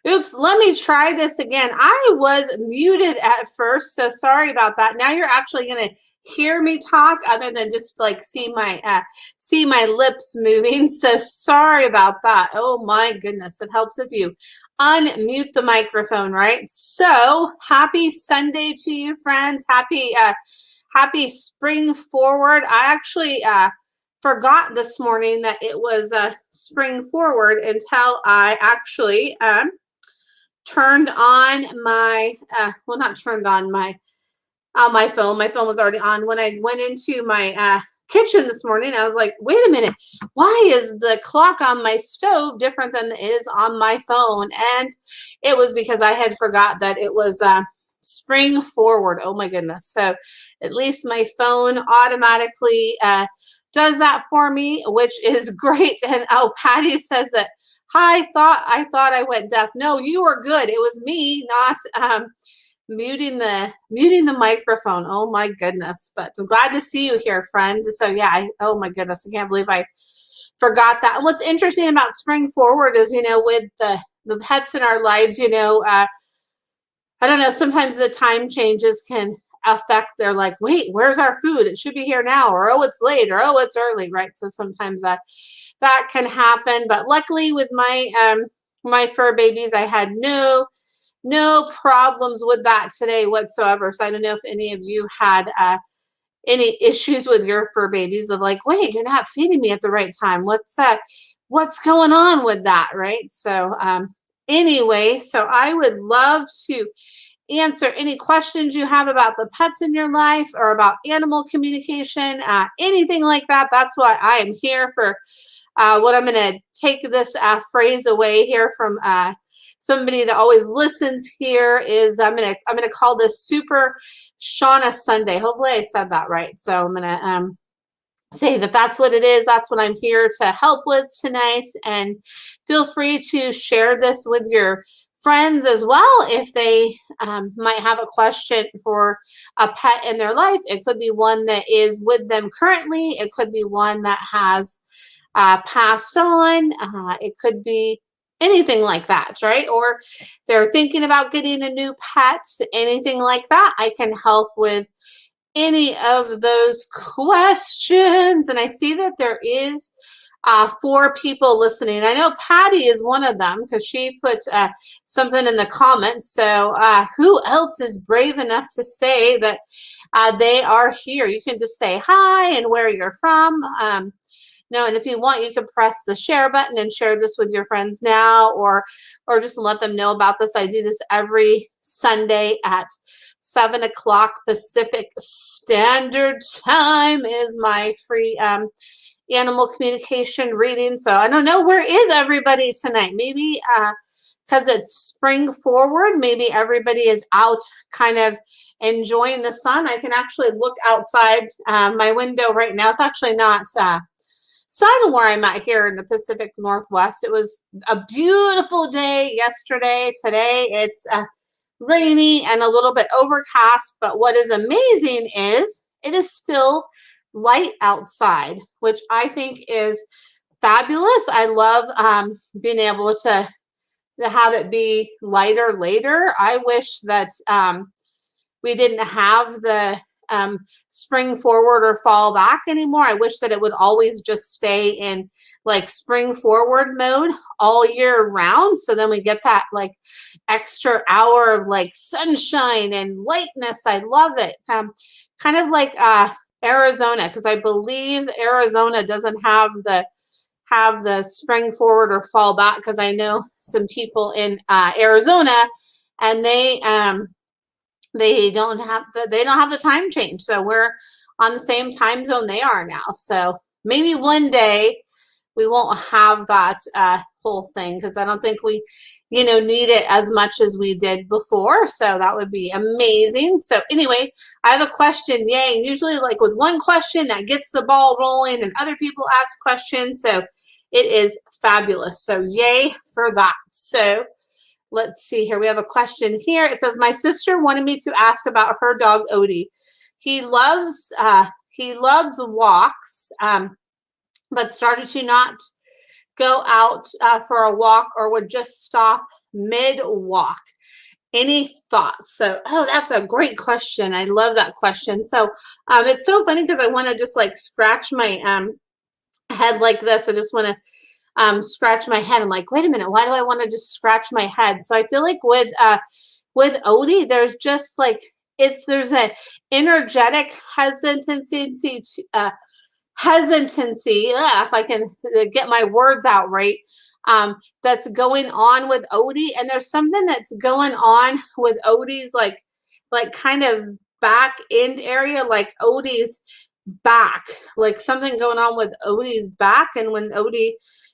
Oops, let me try this again. I was muted at first, so sorry about that. Now you're actually going to hear me talk other than just like see my lips moving. So sorry about that. Oh my goodness. It helps if you unmute the microphone, right? So happy Sunday to you, friends. Happy spring forward. I actually forgot this morning that it was spring forward until I actually turned on my well, not turned on my phone. My phone was already on. When I went into my kitchen this morning, I was like, wait a minute, why is the clock on my stove different than it is on my phone? And it was because I had forgot that it was spring forward. Oh my goodness. So at least my phone automatically does that for me, which is great. And oh, Patty says that, hi, I thought I went deaf. No, you were good. It was me not muting the microphone. Oh my goodness. But I'm glad to see you here, friend. So yeah, oh my goodness, I can't believe I forgot that. And what's interesting about spring forward is, with the pets in our lives, I don't know, sometimes the time changes can affect their like, wait, where's our food? It should be here now, or oh, it's late, or oh, it's early, right? So sometimes that can happen. But luckily with my fur babies, I had no problems with that today whatsoever. So I don't know if any of you had any issues with your fur babies of like, wait, you're not feeding me at the right time. What's going on with that, right? So anyway, so I would love to answer any questions you have about the pets in your life or about animal communication, anything like that. That's why I am here for. What I'm going to take this phrase away here from somebody that always listens here is I'm gonna call this Super Shauna Sunday. Hopefully I said that right. So I'm gonna say that's what it is. That's what I'm here to help with tonight. And feel free to share this with your friends as well if they might have a question for a pet in their life. It could be one that is with them currently. It could be one that has passed on. It could be anything like that, right? Or they're thinking about getting a new pet, anything like that. I can help with any of those questions. And I see that there is 4 people listening. I know Patty is one of them because she put something in the comments. So who else is brave enough to say that they are here? You can just say hi and where you're from. No, and if you want, you can press the share button and share this with your friends now, or just let them know about this. I do this every Sunday at 7 o'clock Pacific Standard Time is my free animal communication reading. So I don't know, where is everybody tonight? Maybe because it's spring forward, maybe everybody is out kind of enjoying the sun. I can actually look outside my window right now. It's actually not sun where I'm at here in the Pacific Northwest. It was a beautiful day yesterday. Today it's rainy and a little bit overcast, but what is amazing is it is still light outside, which I think is fabulous. I love being able to have it be lighter later. I wish that we didn't have the spring forward or fall back anymore. I wish that it would always just stay in like spring forward mode all year round. So then we get that like extra hour of like sunshine and lightness. I love it. Kind of like Arizona, because I believe Arizona doesn't have the spring forward or fall back, because I know some people in Arizona and they don't have the time change. So we're on the same time zone they are now. So maybe one day we won't have that whole thing, because I don't think we, need it as much as we did before. So that would be amazing. So anyway, I have a question. Yay. Usually like with one question that gets the ball rolling and other people ask questions. So it is fabulous. So yay for that. So let's see here. We have a question here. It says, my sister wanted me to ask about her dog, Odie. He loves walks, but started to not go out for a walk or would just stop mid-walk? Any thoughts? So, oh, that's a great question. I love that question. So, it's so funny because I want to just like scratch my head like this. I just want to scratch my head. I'm like, wait a minute, why do I want to just scratch my head? So I feel like with Odie, there's just like there's an energetic hesitancy if I can get my words out right, that's going on with Odie. And there's something that's going on with Odie's like kind of back end area, like Odie's back, like something going on with Odie's back. And when Odie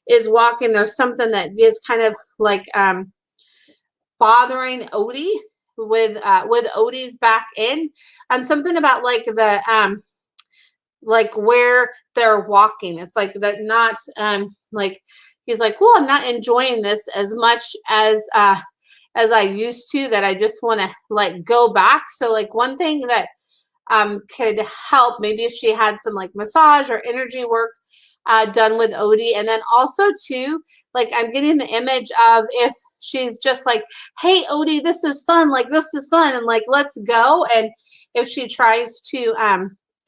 is walking, there's something that is kind of like bothering Odie with Odie's back end, and something about like the like where they're walking. It's like that, not like he's like, well, I'm not enjoying this as much as I used to, that I just want to like go back. So like one thing that could help, maybe if she had some like massage or energy work done with Odie. And then also too, like I'm getting the image of if she's just like, hey Odie, this is fun, like this is fun, and like let's go. And if she tries to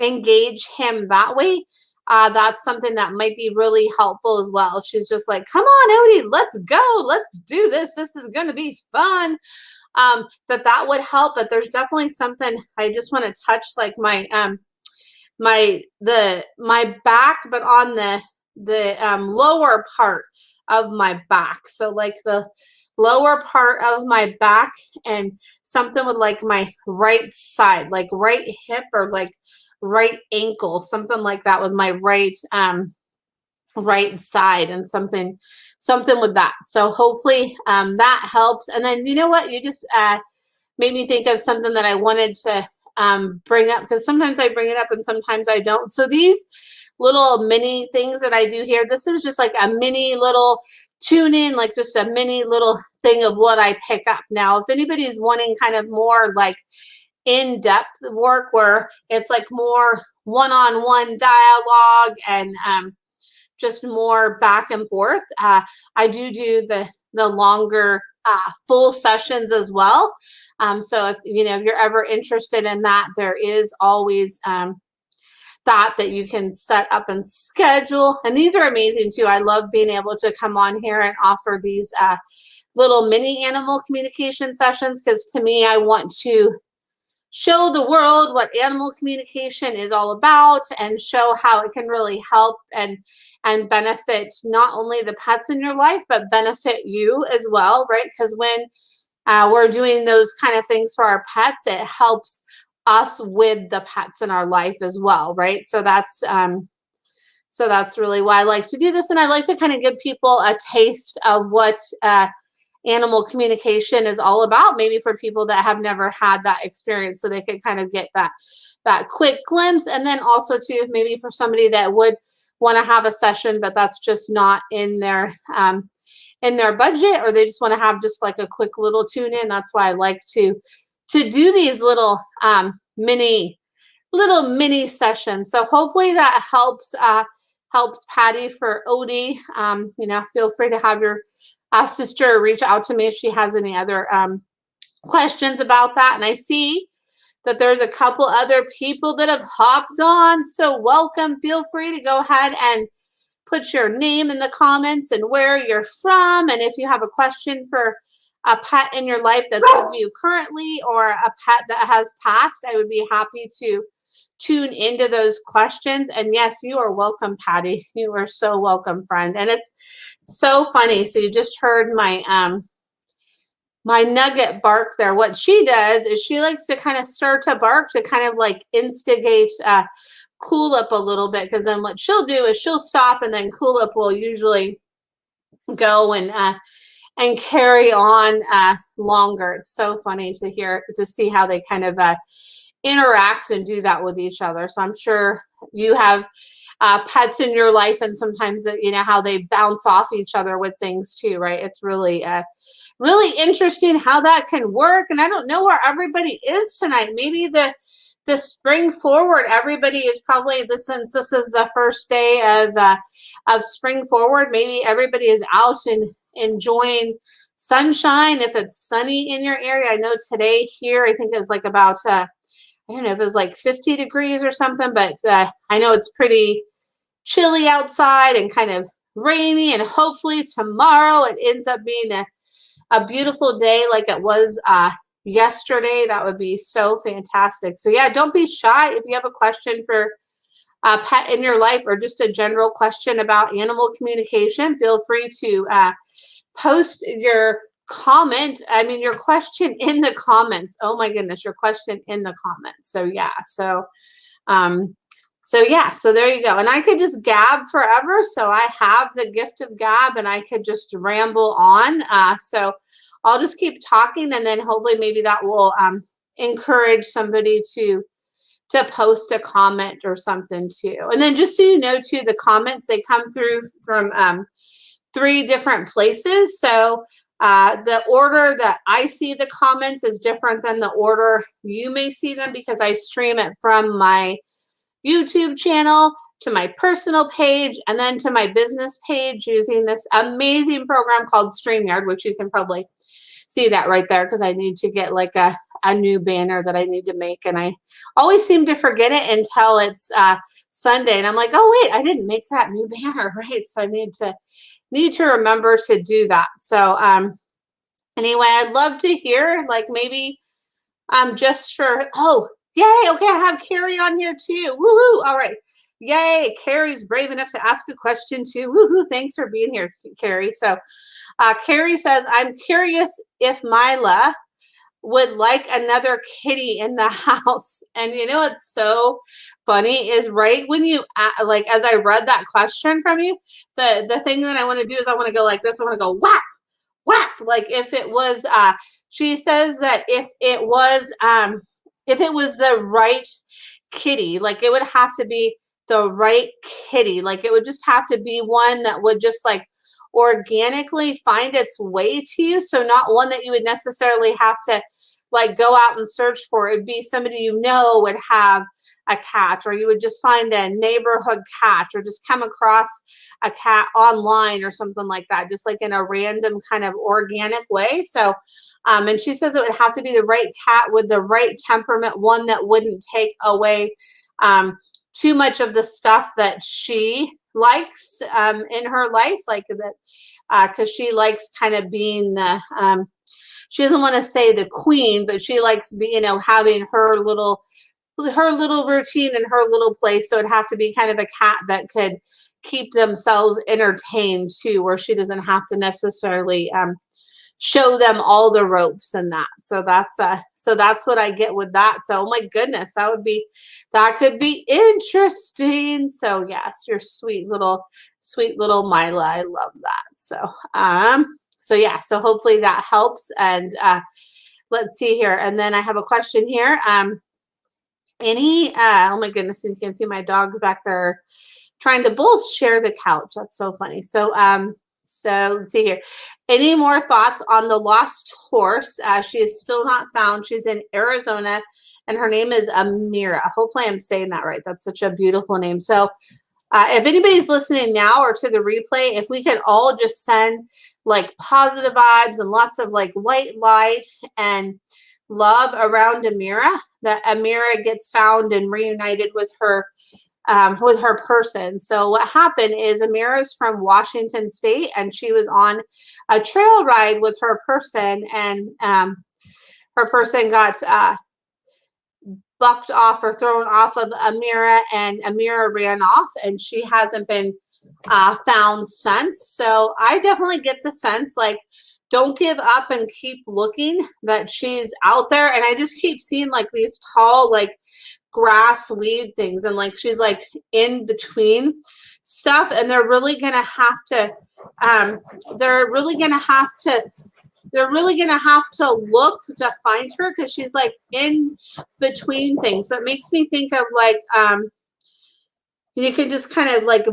engage him that way, that's something that might be really helpful as well. She's just like, come on Odie, let's go, let's do this, this is going to be fun. That would help. But there's definitely something, I just want to touch like my my back, but on the lower part of my back. So like the lower part of my back, and something with like my right side, like right hip or like right ankle, something like that with my right right side, and something with that. So hopefully that helps. And then you know what, you just made me think of something that I wanted to bring up, because sometimes I bring it up and sometimes I don't. So these little mini things that I do here, this is just like a mini little tune in, like just a mini little thing of what I pick up. Now, if anybody's wanting kind of more like in-depth work where it's like more one-on-one dialogue and just more back and forth, I do the longer full sessions as well. So if if you're ever interested in that, there is always that you can set up and schedule. And these are amazing too. I love being able to come on here and offer these little mini animal communication sessions, because to me, I want to show the world what animal communication is all about, and show how it can really help and benefit not only the pets in your life, but benefit you as well, right? Because when we're doing those kind of things for our pets, it helps us with the pets in our life as well, right? So that's really why I like to do this, and I like to kind of give people a taste of what animal communication is all about, maybe for people that have never had that experience, so they can kind of get that quick glimpse. And then also too, maybe for somebody that would want to have a session, but that's just not in their budget, or they just want to have just like a quick little tune in. That's why I like to do these little mini sessions. So hopefully that helps Patty for Odie. Feel free to have your sister reach out to me if she has any other questions about that. And I see that there's a couple other people that have hopped on, so welcome. Feel free to go ahead and put your name in the comments and where you're from, and if you have a question for a pet in your life that's with you currently, or a pet that has passed, I would be happy to tune into those questions. And yes, you are welcome, Patty. You are so welcome, friend. And it's so funny. So you just heard my my nugget bark there. What she does is she likes to kind of start to bark to kind of like instigate Cool Up a little bit, because then what she'll do is she'll stop, and then Cool Up will usually go and carry on longer. It's so funny to see how they kind of interact and do that with each other. So I'm sure you have pets in your life, and sometimes that how they bounce off each other with things too, right? It's really really interesting how that can work. And I don't know where everybody is tonight. Maybe the spring forward, everybody is probably, since this is the first day of spring forward. Maybe everybody is out and enjoying sunshine if it's sunny in your area. I know today here, I think it's like about, I don't know if it was like 50 degrees or something, but I know it's pretty chilly outside and kind of rainy, and hopefully tomorrow it ends up being a beautiful day like it was yesterday. That would be so fantastic. So yeah, don't be shy. If you have a question for a pet in your life or just a general question about animal communication, feel free to post your comment. I mean, your question in the comments. Oh my goodness, your question in the comments. So yeah, so there you go. And I could just gab forever. So I have the gift of gab, and I could just ramble on. So I'll just keep talking, and then hopefully maybe that will encourage somebody to post a comment or something too. And then just so you know too, the comments, they come through from 3 different places. So the order that I see the comments is different than the order you may see them, because I stream it from my YouTube channel to my personal page and then to my business page using this amazing program called StreamYard, which you can probably see that right there, because I need to get like a new banner that I need to make, and I always seem to forget it until it's Sunday, and I'm like, oh wait, I didn't make that new banner, right? So I need to remember to do that. So anyway, I'd love to hear, like, maybe just for, oh yay, okay, I have Carrie on here too. Woohoo! All right. Yay, Carrie's brave enough to ask a question too. Woohoo! Thanks for being here, Carrie. So Carrie says, I'm curious if Mila would like another kitty in the house. And you know what's so funny is right when you, like, as I read that question from you, the thing that I want to do is I want to go like this. I want to go whap, whap. Like if it was, she says that if it was the right kitty, like it would have to be the right kitty. Like it would just have to be one that would just like organically find its way to you. So not one that you would necessarily have to like go out and search for. It'd be somebody you know would have a cat, or you would just find a neighborhood cat, or just come across a cat online or something like that, just like in a random kind of organic way. So and she says it would have to be the right cat with the right temperament, one that wouldn't take away too much of the stuff that she likes in her life, like that, because she likes kind of being the, she doesn't want to say the queen, but she likes having her little routine and her little place. So it'd have to be kind of a cat that could keep themselves entertained too, where she doesn't have to necessarily show them all the ropes and that. So that's what I get with that. So oh my goodness, that could be interesting. So yes, your sweet little Mila. I love that. So yeah, so hopefully that helps. And let's see here. And then I have a question here. Oh my goodness, you can see my dogs back there trying to both share the couch. That's so funny. So so let's see here. Any more thoughts on the lost horse? She is still not found. She's in Arizona, and her name is Amira. Hopefully I'm saying that right. That's such a beautiful name. So if anybody's listening now or to the replay, if we could all just send like positive vibes and lots of like white light and love around Amira, that Amira gets found and reunited with her person. So what happened is Amira's from Washington State, and she was on a trail ride with her person, and her person got bucked off or thrown off of Amira, and Amira ran off, and she hasn't been found since. So I definitely get the sense, like, don't give up and keep looking, that she's out there. And I just keep seeing like these tall, like grass weed things, and like she's like in between stuff, and they're really gonna have to look to find her, because she's like in between things. So it makes me think of like you can just kind of like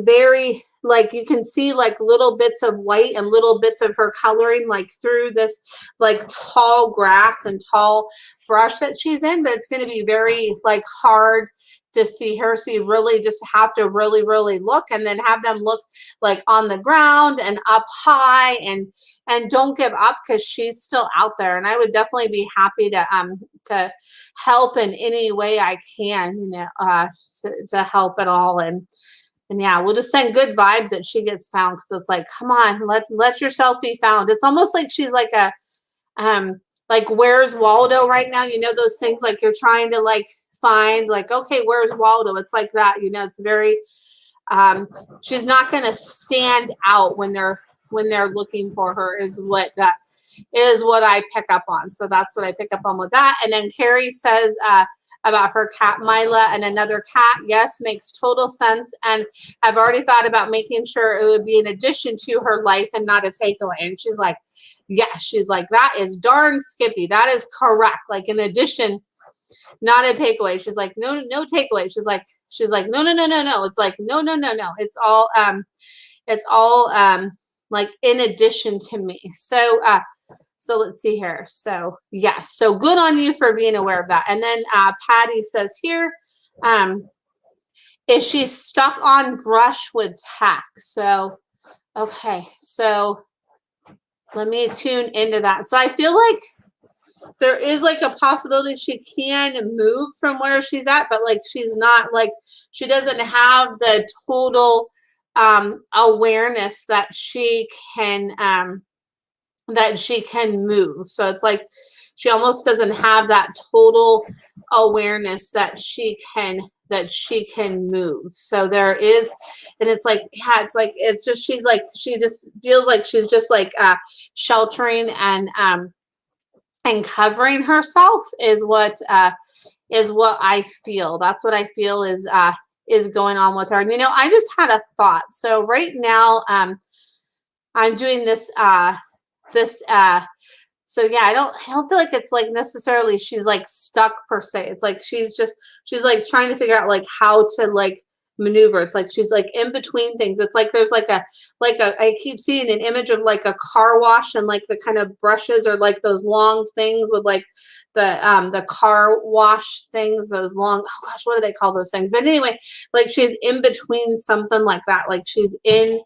you can see like little bits of white and little bits of her coloring like through this like tall grass and tall brush that she's in, but it's going to be very like hard to see her. So you really just have to really, really look, and then have them look like on the ground and up high, and don't give up, because she's still out there. And I would definitely be happy to help in any way I can, to help at all. And yeah, we'll just send good vibes that she gets found, because it's like, come on, let yourself be found. It's almost like she's like where's Waldo right now? Those things like you're trying to like find, like, okay, where's Waldo? It's like that, it's very, she's not going to stand out when they're looking for her, is what I pick up on. So that's what I pick up on with that. And then Carrie says, about her cat Mila and another cat. Yes, makes total sense. And I've already thought about making sure it would be an addition to her life and not a takeaway. And she's like, yes, she's like, that is darn Skippy. That is correct. Like an addition, not a takeaway. She's like, no takeaway. She's like, no. It's like, no. It's all like in addition to me. So let's see here. So yes, so good on you for being aware of that. And then Patty says here, is she stuck on brushwood tack? So, okay, so let me tune into that. So I feel like there is like a possibility she can move from where she's at, but like she's not, like she doesn't have the total awareness that she can move. So it's like she almost doesn't have that total awareness that she can move. So there is, and it's like, yeah, it's just, she just feels like she's just like sheltering and covering herself is what I feel. That's what I feel is going on with her. And I just had a thought. So right now I'm doing this so yeah, I don't feel like it's like necessarily she's like stuck per se. It's like she's like trying to figure out like how to like maneuver. It's like she's like in between things. It's like there's like a I keep seeing an image of like a car wash, and like the kind of brushes or like those long things with like the car wash things, those long, oh gosh, what do they call those things? But anyway, like she's in between something like that. Like she's in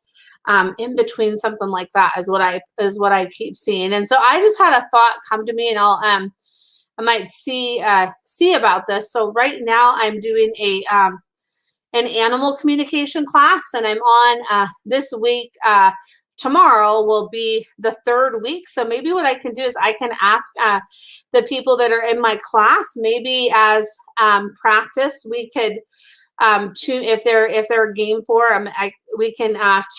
between something like that is what I keep seeing. And so I just had a thought come to me, and I might see about this. So right now I'm doing an animal communication class, and I'm on this week. Tomorrow will be the third week. So maybe what I can do is I can ask the people that are in my class, maybe as practice, we could tune, if they're game for, we can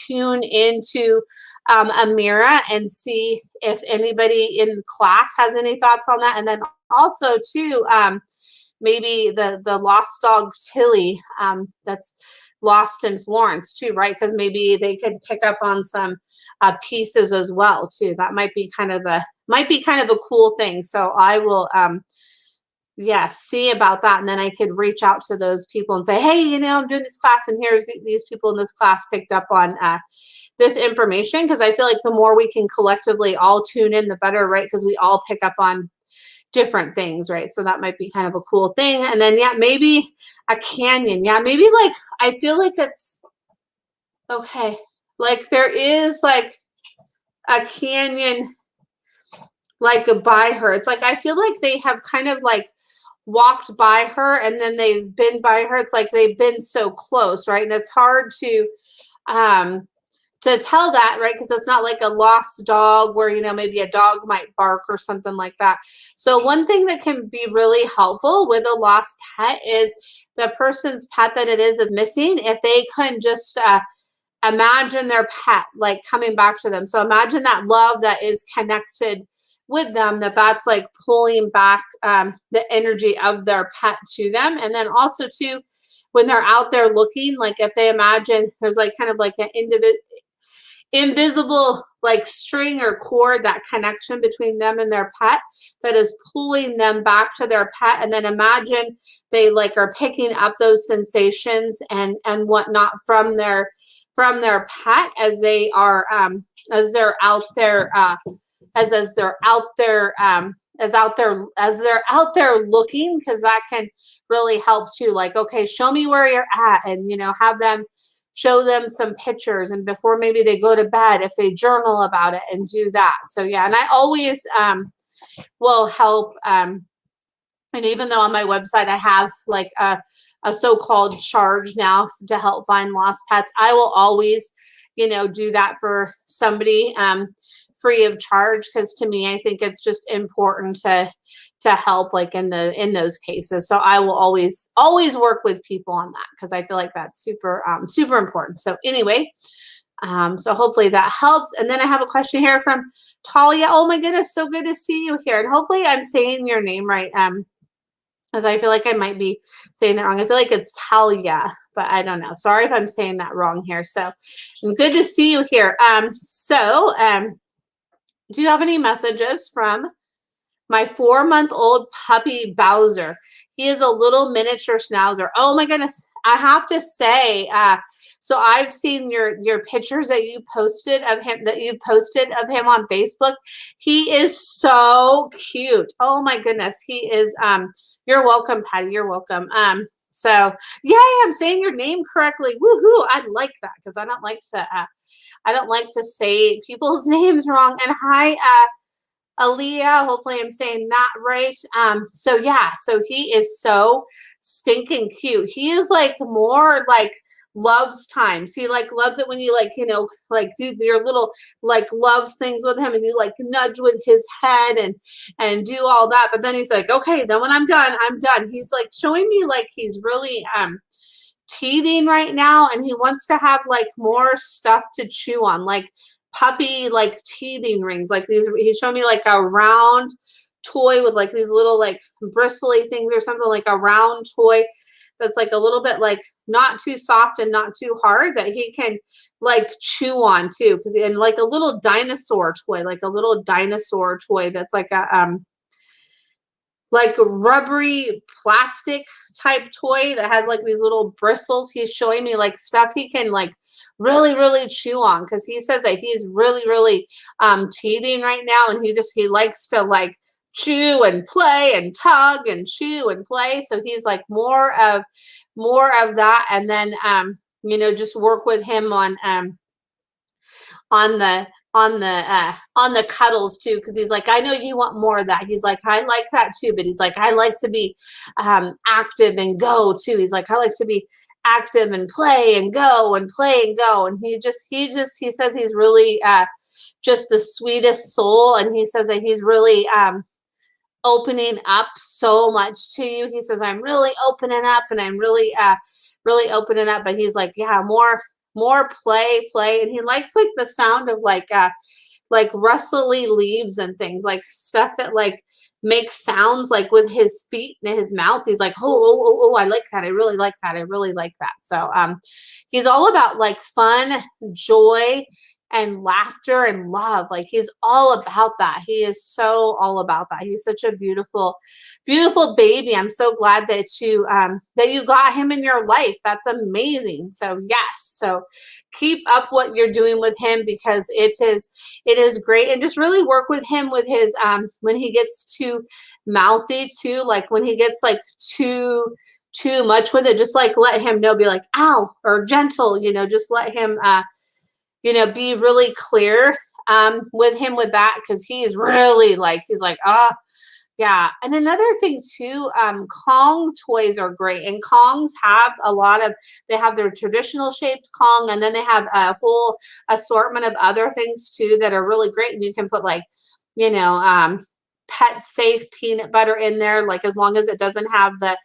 tune into Amira and see if anybody in class has any thoughts on that. And then also too, maybe the lost dog Tilly, that's lost in Florence too, right? Because maybe they could pick up on some pieces as well too. That might be kind of a cool thing. So I will see about that. And then I could reach out to those people and say, hey, I'm doing this class, and here's these people in this class picked up on this information. Because I feel like the more we can collectively all tune in, the better, right? Because we all pick up on different things, right? So that might be kind of a cool thing. And then, maybe a canyon. Yeah, maybe like, I feel like it's, okay, like there is like a canyon like by her. It's like, I feel like they have kind of like walked by her, and then they've been by her. It's like they've been so close, right? And it's hard to tell that, right? Because it's not like a lost dog where, maybe a dog might bark or something like that. So one thing that can be really helpful with a lost pet is the person's pet that it is missing, if they can just imagine their pet like coming back to them. So imagine that love that is connected with them, that's like pulling back the energy of their pet to them. And then also too, when they're out there looking, like if they imagine there's like kind of like an invisible like string or cord, that connection between them and their pet that is pulling them back to their pet. And then imagine they like are picking up those sensations and whatnot from their pet as they are as they're out there as they're out there as out there as they're out there looking, because that can really help too. Like, okay, show me where you're at, and have them show them some pictures, and before maybe they go to bed, if they journal about it and do that. So yeah, and I always will help. And even though on my website I have like a so-called charge now to help find lost pets, I will always, do that for somebody free of charge, because to me, I think it's just important to help like in those cases. So I will always work with people on that, because I feel like that's super super important. So anyway, so hopefully that helps. And then I have a question here from Talia. Oh my goodness, so good to see you here. And hopefully I'm saying your name right. Because I feel like I might be saying that wrong. I feel like it's Talia, but I don't know. Sorry if I'm saying that wrong here. So good to see you here. Do you have any messages from my 4-month-old puppy Bowser? He is a little miniature schnauzer. Oh my goodness. I have to say, so I've seen your pictures that you posted of him on Facebook. He is so cute. Oh my goodness. He is you're welcome, Patty. You're welcome. So yeah, I'm saying your name correctly. Woohoo. I like that, because I don't like to say people's names wrong. And hi, Aaliyah, hopefully I'm saying that right. So yeah, so he is so stinking cute. He is like more like loves times. He like loves it when you like do your little like love things with him, and you like nudge with his head and do all that. But then he's like, okay, then when I'm done, I'm done. He's like showing me like he's really teething right now, and he wants to have like more stuff to chew on, like puppy like teething rings, like these. He showed me like a round toy with like these little like bristly things or something, like a round toy that's like a little bit like not too soft and not too hard, that he can like chew on too. Because and like a little dinosaur toy, that's like a rubbery plastic type toy that has like these little bristles. He's showing me like stuff he can like really chew on, because he says that he's really teething right now, and he likes to like chew and play and tug and chew and play. So he's like more of that. And then just work with him on the cuddles too, because he's like, I know you want more of that. He's like, I like that too, but he's like, I like to be active and go too. He's like, I like to be active and play and go and play and go. And he says he's really just the sweetest soul, and he says that he's really opening up so much to you. He says, I'm really opening up, and I'm really opening up. But he's like, yeah, more play. And he likes like the sound of like rustly leaves and things, like stuff that like makes sounds like with his feet and his mouth. He's like, oh, I like that. I really like that. So he's all about like fun, joy, and laughter and love. Like he's all about that. He is so all about that. He's such a beautiful baby. I'm so glad that you got him in your life. That's amazing. So yes, so keep up what you're doing with him, because it is great. And just really work with him with his when he gets too mouthy too, like when he gets like too much with it, just like let him know, be like, ow, or gentle, just let him be really clear with him with that, because he's really like, he's like, yeah. And another thing too, Kong toys are great. And Kongs have they have their traditional shaped Kong, and then they have a whole assortment of other things too that are really great. And you can put like, pet safe peanut butter in there, like as long as it doesn't have the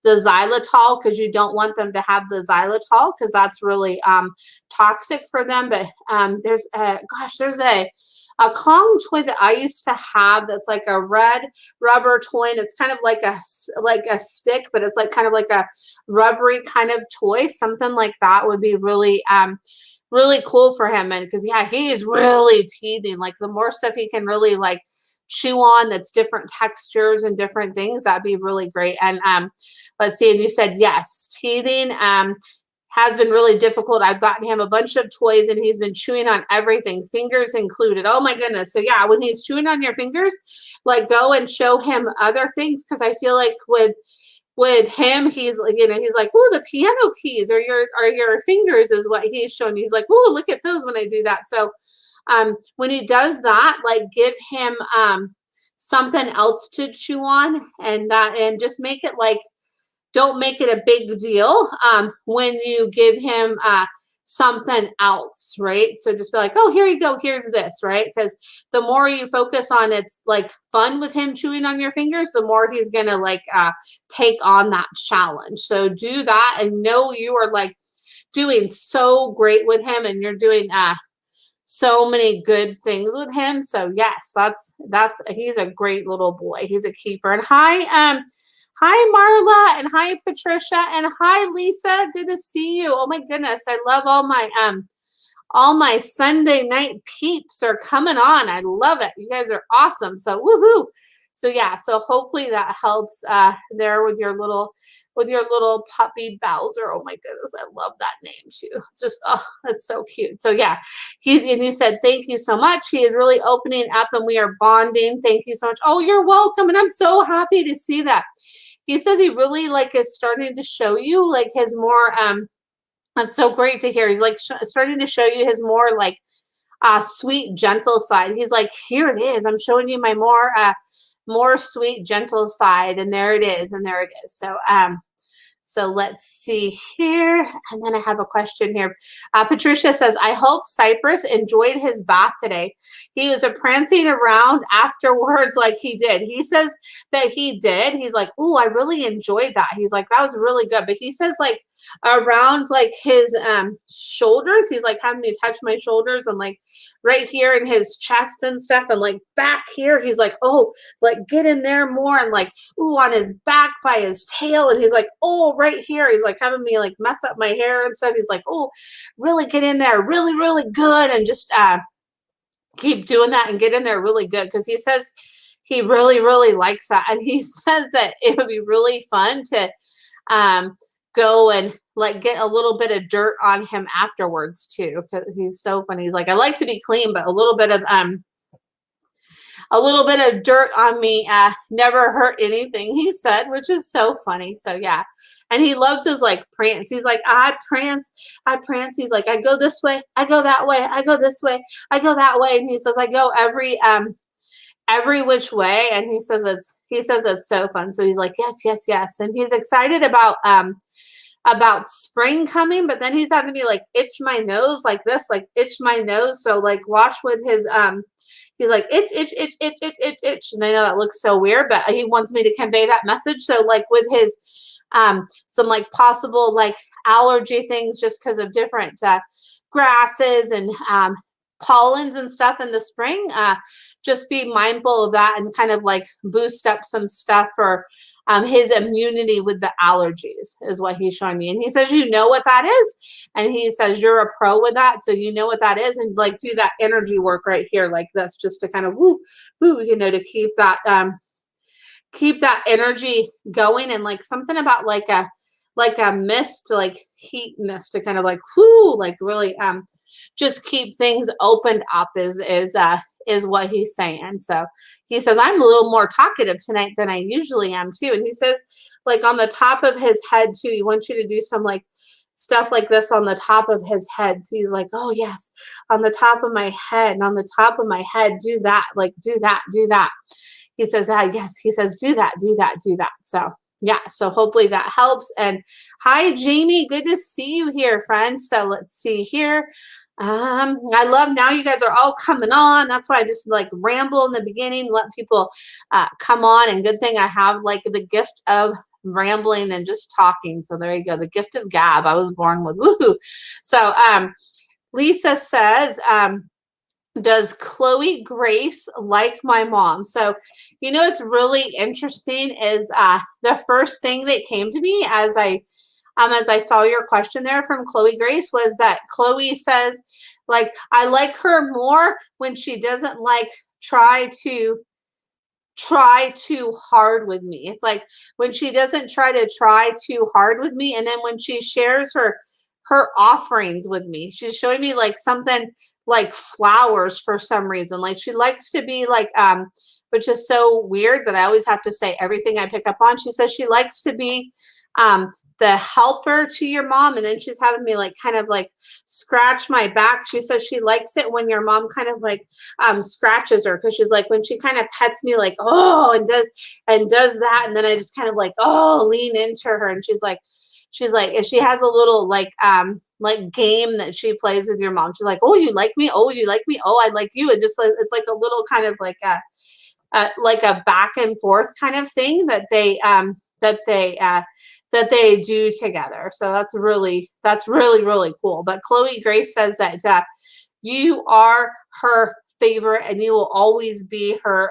xylitol, because you don't want them to have the xylitol, because that's really toxic for them. But there's a Kong toy that I used to have that's like a red rubber toy, and it's kind of like a stick, but it's like kind of like a rubbery kind of toy. Something like that would be really cool for him. And because yeah, he is really teething. Like the more stuff he can really like chew on that's different textures and different things, that'd be really great. And let's see, and you said yes, teething. has been really difficult. I've gotten him a bunch of toys and he's been chewing on everything, fingers included. Oh my goodness. So yeah, when he's chewing on your fingers, like go and show him other things, because I feel like with him, he's like, he's like, oh, the piano keys or your fingers is what he's showing me. He's like, oh, look at those when I do that. So when he does that, like give him something else to chew on, and just make it like, don't make it a big deal when you give him something else, right? So just be like, oh, here you go, here's this, right? Because the more you focus on it's like fun with him chewing on your fingers, the more he's gonna like take on that challenge. So do that, and know you are like doing so great with him, and you're doing so many good things with him. So yes, that's he's a great little boy. He's a keeper. And hi Marla, and hi Patricia, and hi Lisa. Good to see you. Oh my goodness, I love all my Sunday night peeps are coming on. I love it. You guys are awesome. So woohoo. So yeah, so hopefully that helps there with your little puppy Bowser. Oh my goodness, I love that name too. It's just, oh, that's so cute. So yeah, and you said thank you so much. He is really opening up and we are bonding. Thank you so much. Oh, you're welcome. And I'm so happy to see that. He says he really like is starting to show you like his more that's so great to hear. He's like starting to show you his more like sweet, gentle side. He's like, here it is. I'm showing you my more sweet, gentle side, and there it is, and there it is. So let's see here. And then I have a question here. Patricia says, I hope Cypress enjoyed his bath today. He was prancing around afterwards like he did. He says that he did. He's like, ooh, I really enjoyed that. He's like, that was really good. But he says like around like his shoulders, he's like having me touch my shoulders and like right here in his chest and stuff, and like back here, he's like, oh, like get in there more, and like, ooh, on his back by his tail, and he's like, oh, right here, he's like having me like mess up my hair and stuff. He's like, oh, really get in there really, really good, and just keep doing that and get in there really good, because he says he really, really likes that, and he says that it would be really fun to go and like get a little bit of dirt on him afterwards too. He's so funny. He's like, I like to be clean, but a little bit of dirt on me never hurt anything, he said, which is so funny. So yeah. And he loves his like prance. He's like, I prance. He's like, I go this way, I go that way, I go this way, I go that way. And he says, I go every which way. And he says it's so fun. So he's like, yes, yes, yes. And he's excited about spring coming, but then he's having me like itch my nose like this, like itch my nose. So like watch with his he's like itch, itch, itch, itch, itch, itch, itch. And I know that looks so weird, but he wants me to convey that message. So like with his some like possible like allergy things just because of different grasses and pollens and stuff in the spring, just be mindful of that and kind of like boost up some stuff for his immunity with the allergies is what he's showing me. And he says, you know what that is? And he says, you're a pro with that. So you know what that is. And like do that energy work right here like this, just to kind of woo, to keep that energy going. And like something about like a mist, like heat mist, to kind of like whoo, like really just keep things opened up is what he's saying. So he says, I'm a little more talkative tonight than I usually am too. And he says like on the top of his head too, he wants you to do some like stuff like this on the top of his head. So he's like, oh yes, on the top of my head, and on the top of my head, do that, like do that. He says, yes, he says, do that. So yeah, so hopefully that helps. And hi, Jamie, good to see you here, friend. So let's see here. I love now you guys are all coming on. That's why I just like ramble in the beginning, let people come on. And good thing I have like the gift of rambling and just talking. So there you go, the gift of gab. I was born with. Woohoo. So Lisa says, does Chloe Grace like my mom? So it's really interesting is the first thing that came to me as I saw your question there from Chloe Grace was that Chloe says, like, I like her more when she doesn't like try too hard with me. It's like when she doesn't try too hard with me, and then when she shares her offerings with me. She's showing me like something like flowers for some reason. Like she likes to be like, which is so weird, but I always have to say everything I pick up on. She says she likes to be the helper to your mom, and then she's having me like kind of like scratch my back. She says she likes it when your mom kind of like scratches her, because she's like, when she kind of pets me like, oh, and does that, and then I just kind of like, oh, lean into her, and she's like, if she has a little like game that she plays with your mom. She's like, oh, you like me, oh, you like me, oh, I like you, and just like it's like a little kind of like a back and forth kind of thing that they do together. So that's really really cool. But Chloe Grace says that you are her favorite, and you will always be her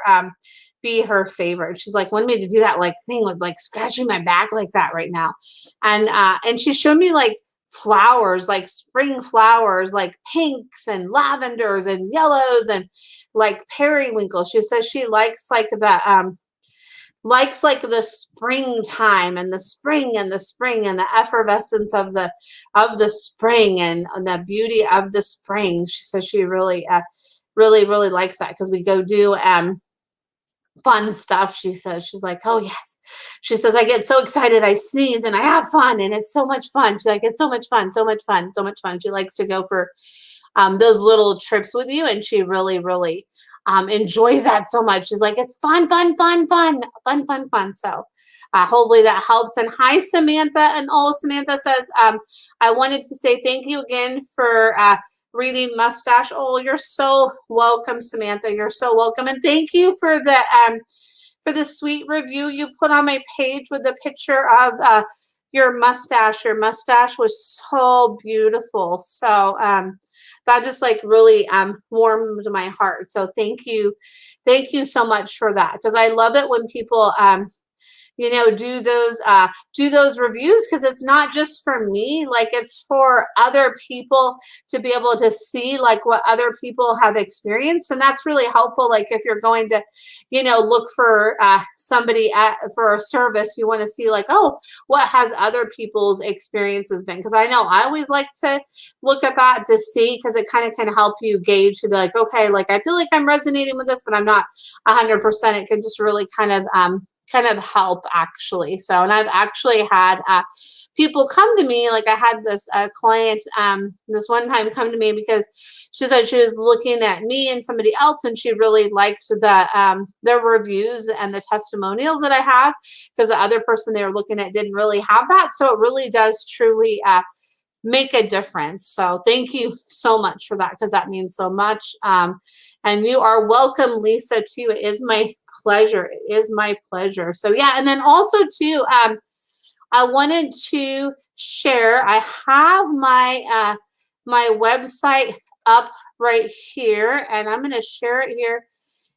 favorite. She's like, wanted me to do that like thing with like scratching my back like that right now, and she showed me like flowers, like spring flowers, like pinks and lavenders and yellows and like periwinkle. She says she likes like the springtime and the spring and the effervescence of the spring and the beauty of the spring. She says she really really likes that, because we go do fun stuff. She says, she's like, oh yes, she says, I get so excited, I sneeze and I have fun, and it's so much fun. She's like, it's so much fun, so much fun, so much fun. She likes to go for those little trips with you, and she really enjoys that so much. She's like, it's fun. So hopefully that helps. And hi, Samantha. And Samantha says, I wanted to say thank you again for reading Mustache. Oh, you're so welcome, Samantha. You're so welcome. And thank you for the sweet review you put on my page with the picture of your mustache. Your mustache was so beautiful. So that just like really warmed my heart. So thank you so much for that, because I love it when people do those reviews, because it's not just for me, like it's for other people to be able to see like what other people have experienced. And that's really helpful. Like if you're going to look for somebody for a service, you want to see like, oh, what has other people's experiences been? Because I know I always like to look at that to see, because it kind of can help you gauge to be like, okay, like I feel like I'm resonating with this, but I'm not 100%. It can just really kind of help, actually. So, and I've actually had people come to me, like I had this client this one time come to me because she said she was looking at me and somebody else, and she really liked the reviews and the testimonials that I have, because the other person they were looking at didn't really have that. So it really does truly make a difference. So thank you so much for that, because that means so much. And you are welcome, Lisa, too. It is my pleasure. It is my pleasure. So yeah, and then also too, I wanted to share, I have my my website up right here, and I'm going to share it here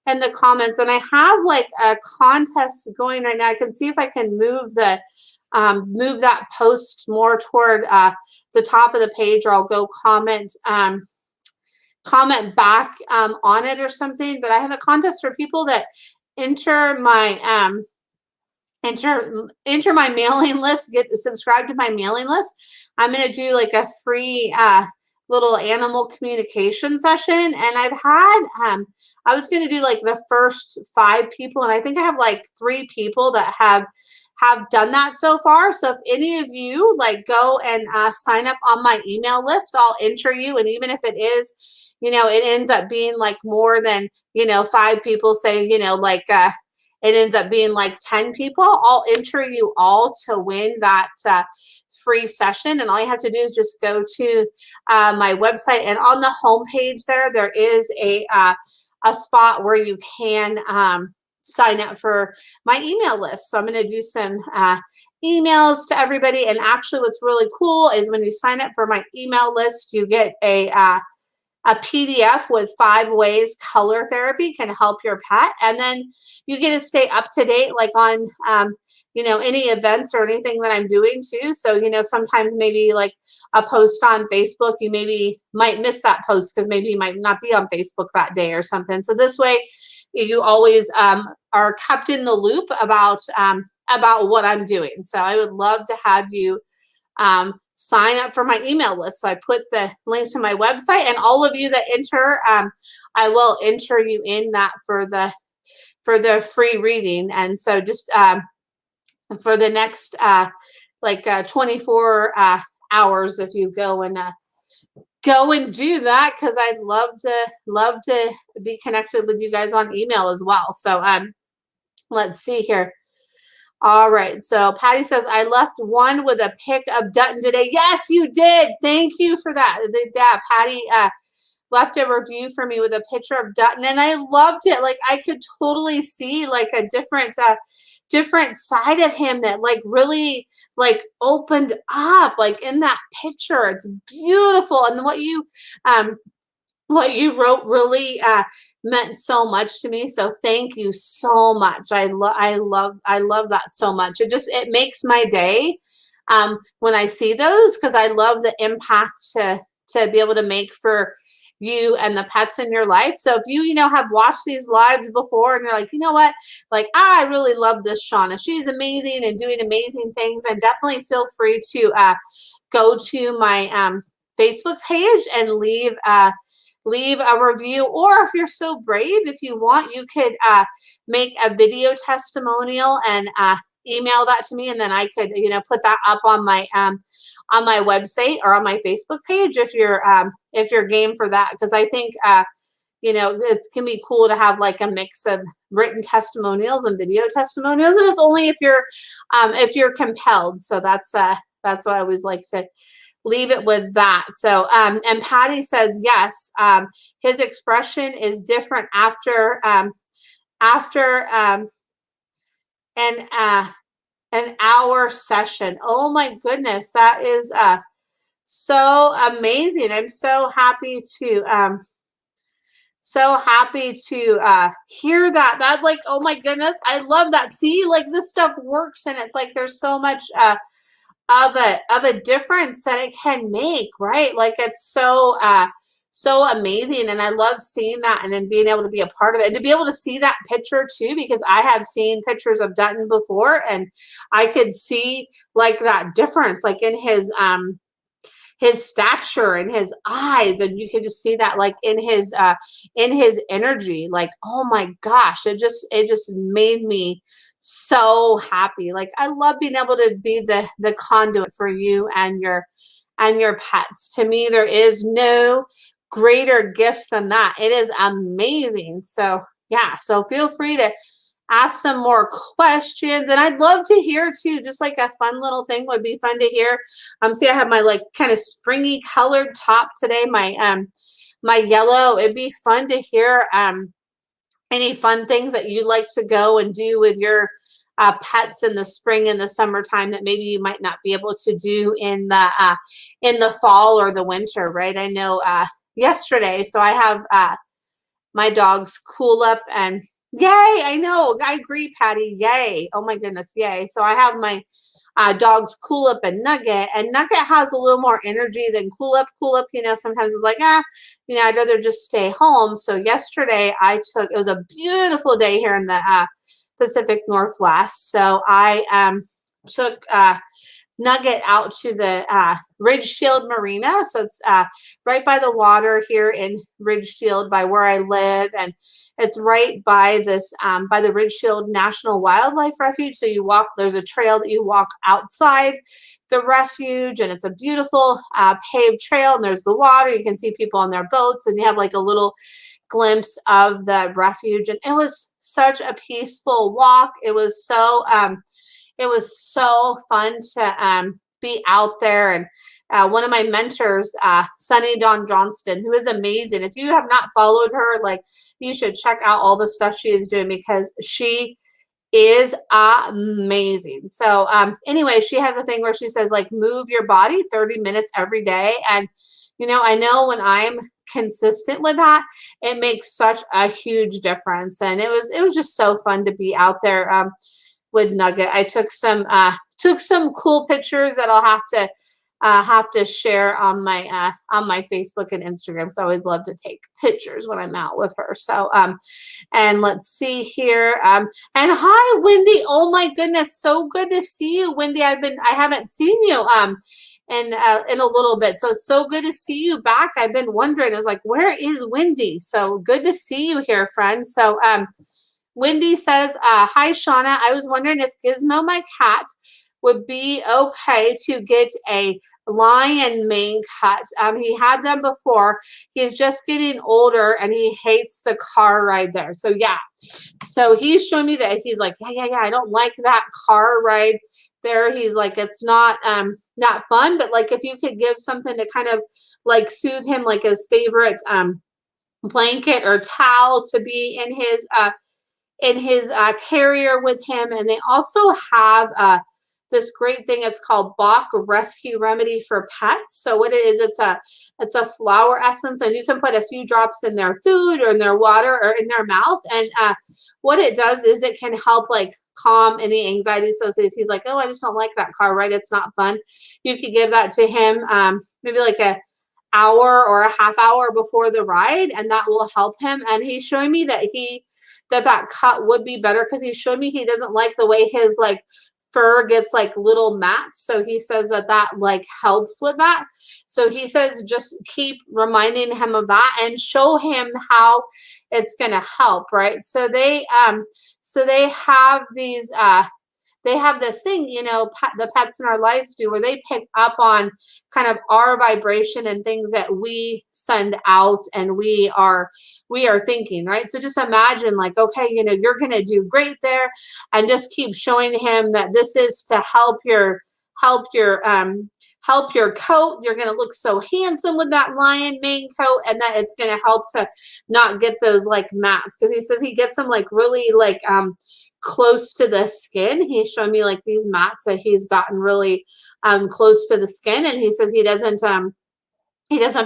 in the comments. And I have like a contest going right now. I can see if I can move that post more toward the top of the page, or I'll go comment back on it or something. But I have a contest for people that enter my enter my mailing list, get subscribed to my mailing list. I'm going to do like a free little animal communication session. And I've had I was going to do like the first 5 people, and I think I have like 3 people that have done that so far. So if any of you like go and sign up on my email list, I'll enter you. And even if it is, it ends up being like more than 5 people, say like it ends up being like 10 people, I'll enter you all to win that free session. And all you have to do is just go to my website, and on the homepage there is a spot where you can sign up for my email list. So I'm going to do some emails to everybody. And actually what's really cool is when you sign up for my email list, you get a PDF with 5 ways color therapy can help your pet. And then you get to stay up to date, like on, any events or anything that I'm doing too. So, sometimes maybe like a post on Facebook, you maybe might miss that post because maybe you might not be on Facebook that day or something. So this way you always are kept in the loop about what I'm doing. So I would love to have you sign up for my email list. So I put the link to my website, and all of you that enter, I will enter you in that for the free reading. And so just for the next 24 hours, if you go and do that, because I'd love to be connected with you guys on email as well. So let's see here. All right, so Patty says, I left one with a pic of Dutton today. Yes, you did. Thank you for that. Yeah, Patty left a review for me with a picture of Dutton, and I loved it. Like, I could totally see like a different side of him that like really like opened up like in that picture. It's beautiful. And what you wrote really meant so much to me. So thank you so much. I love that so much. It makes my day when I see those, because I love the impact to be able to make for you and the pets in your life. So if you have watched these lives before and you're like, you know what, like, I really love this Shauna, she's amazing and doing amazing things, and definitely feel free to go to my Facebook page and leave a review. Or if you're so brave, if you want, you could make a video testimonial and email that to me, and then I could put that up on my website or on my Facebook page if you're game for that, because I think it can be cool to have like a mix of written testimonials and video testimonials, and it's only if you're compelled. So that's why I always like to leave it with that. So and Patty says, yes, his expression is different after an hour session. Oh my goodness, that is so amazing. I'm so happy to hear that. That, like, oh my goodness, I love that. See, like, this stuff works, and it's like there's so much of a difference that it can make, right? Like, it's so amazing, and I love seeing that, and then being able to be a part of it, and to be able to see that picture too, because I have seen pictures of Dutton before, and I could see like that difference, like in his stature and his eyes, and you can just see that like in his energy. Like, oh my gosh, it just made me so happy. Like, I love being able to be the conduit for you and your pets. To me, there is no greater gift than that. It is amazing. So yeah, so feel free to ask some more questions, and I'd love to hear too, just like a fun little thing would be fun to hear. See, I have my like kind of springy colored top today, my yellow. It'd be fun to hear any fun things that you'd like to go and do with your pets in the spring and the summertime that maybe you might not be able to do in the fall or the winter, right? I know yesterday, so I have my dogs Cool Up and yay, I know, I agree, Patty, yay, oh my goodness, yay. So I have my dogs Cool Up and Nugget, and Nugget has a little more energy than Cool Up. Cool Up, sometimes it's like, I'd rather just stay home. So yesterday it was a beautiful day here in the Pacific Northwest. So I took Nugget out to the Ridgefield Marina. So it's right by the water here in Ridgefield by where I live. And it's right by this, by the Ridgefield National Wildlife Refuge. So there's a trail that you walk outside the refuge, and it's a beautiful paved trail, and there's the water. You can see people on their boats, and you have like a little glimpse of the refuge. And it was such a peaceful walk. It was so fun to be out there. And one of my mentors, Sunny Dawn Johnston, who is amazing. If you have not followed her, like, you should check out all the stuff she is doing, because she is amazing. So anyway, she has a thing where she says, like, move your body 30 minutes every day. And I know when I'm consistent with that, it makes such a huge difference. And it was just so fun to be out there with Nugget. I took some cool pictures that I'll have to share on my Facebook and Instagram. So I always love to take pictures when I'm out with her. So and let's see here. And hi, Wendy. Oh my goodness, so good to see you, Wendy. I haven't seen you in a little bit. So it's so good to see you back. I've been wondering, I was like, where is Wendy? So good to see you here, friend. So Wendy says, hi, Shauna. I was wondering if Gizmo, my cat, would be okay to get a lion mane cut. He had them before. He's just getting older and he hates the car ride there. So yeah. So he's showing me that he's like, yeah, I don't like that car ride there. He's like, it's not fun, but like if you could give something to kind of like soothe him, like his favorite blanket or towel to be in his carrier with him. And they also have this great thing. It's called Bach Rescue Remedy for Pets. So what it is, it's a flower essence, and you can put a few drops in their food or in their water or in their mouth. And what it does is it can help like calm any anxiety associated. He's like, oh, I just don't like that car ride. It's not fun. You could give that to him maybe like a hour or a half hour before the ride, and that will help him. And he's showing me that that cut would be better because he showed me he doesn't like the way his like fur gets like little mats. So he says that like helps with that. So he says just keep reminding him of that and show him how it's going to help, right? So they have these they have this thing, you know, the pets in our lives do, where they pick up on kind of our vibration and things that we send out and we are thinking, right? So just imagine like, okay, you know, you're going to do great there, and just keep showing him that this is to help your coat. You're going to look so handsome with that lion mane coat, and that it's going to help to not get those like mats, because he says he gets them like really like close to the skin. He's showing me like these mats that he's gotten really close to the skin, and he says he doesn't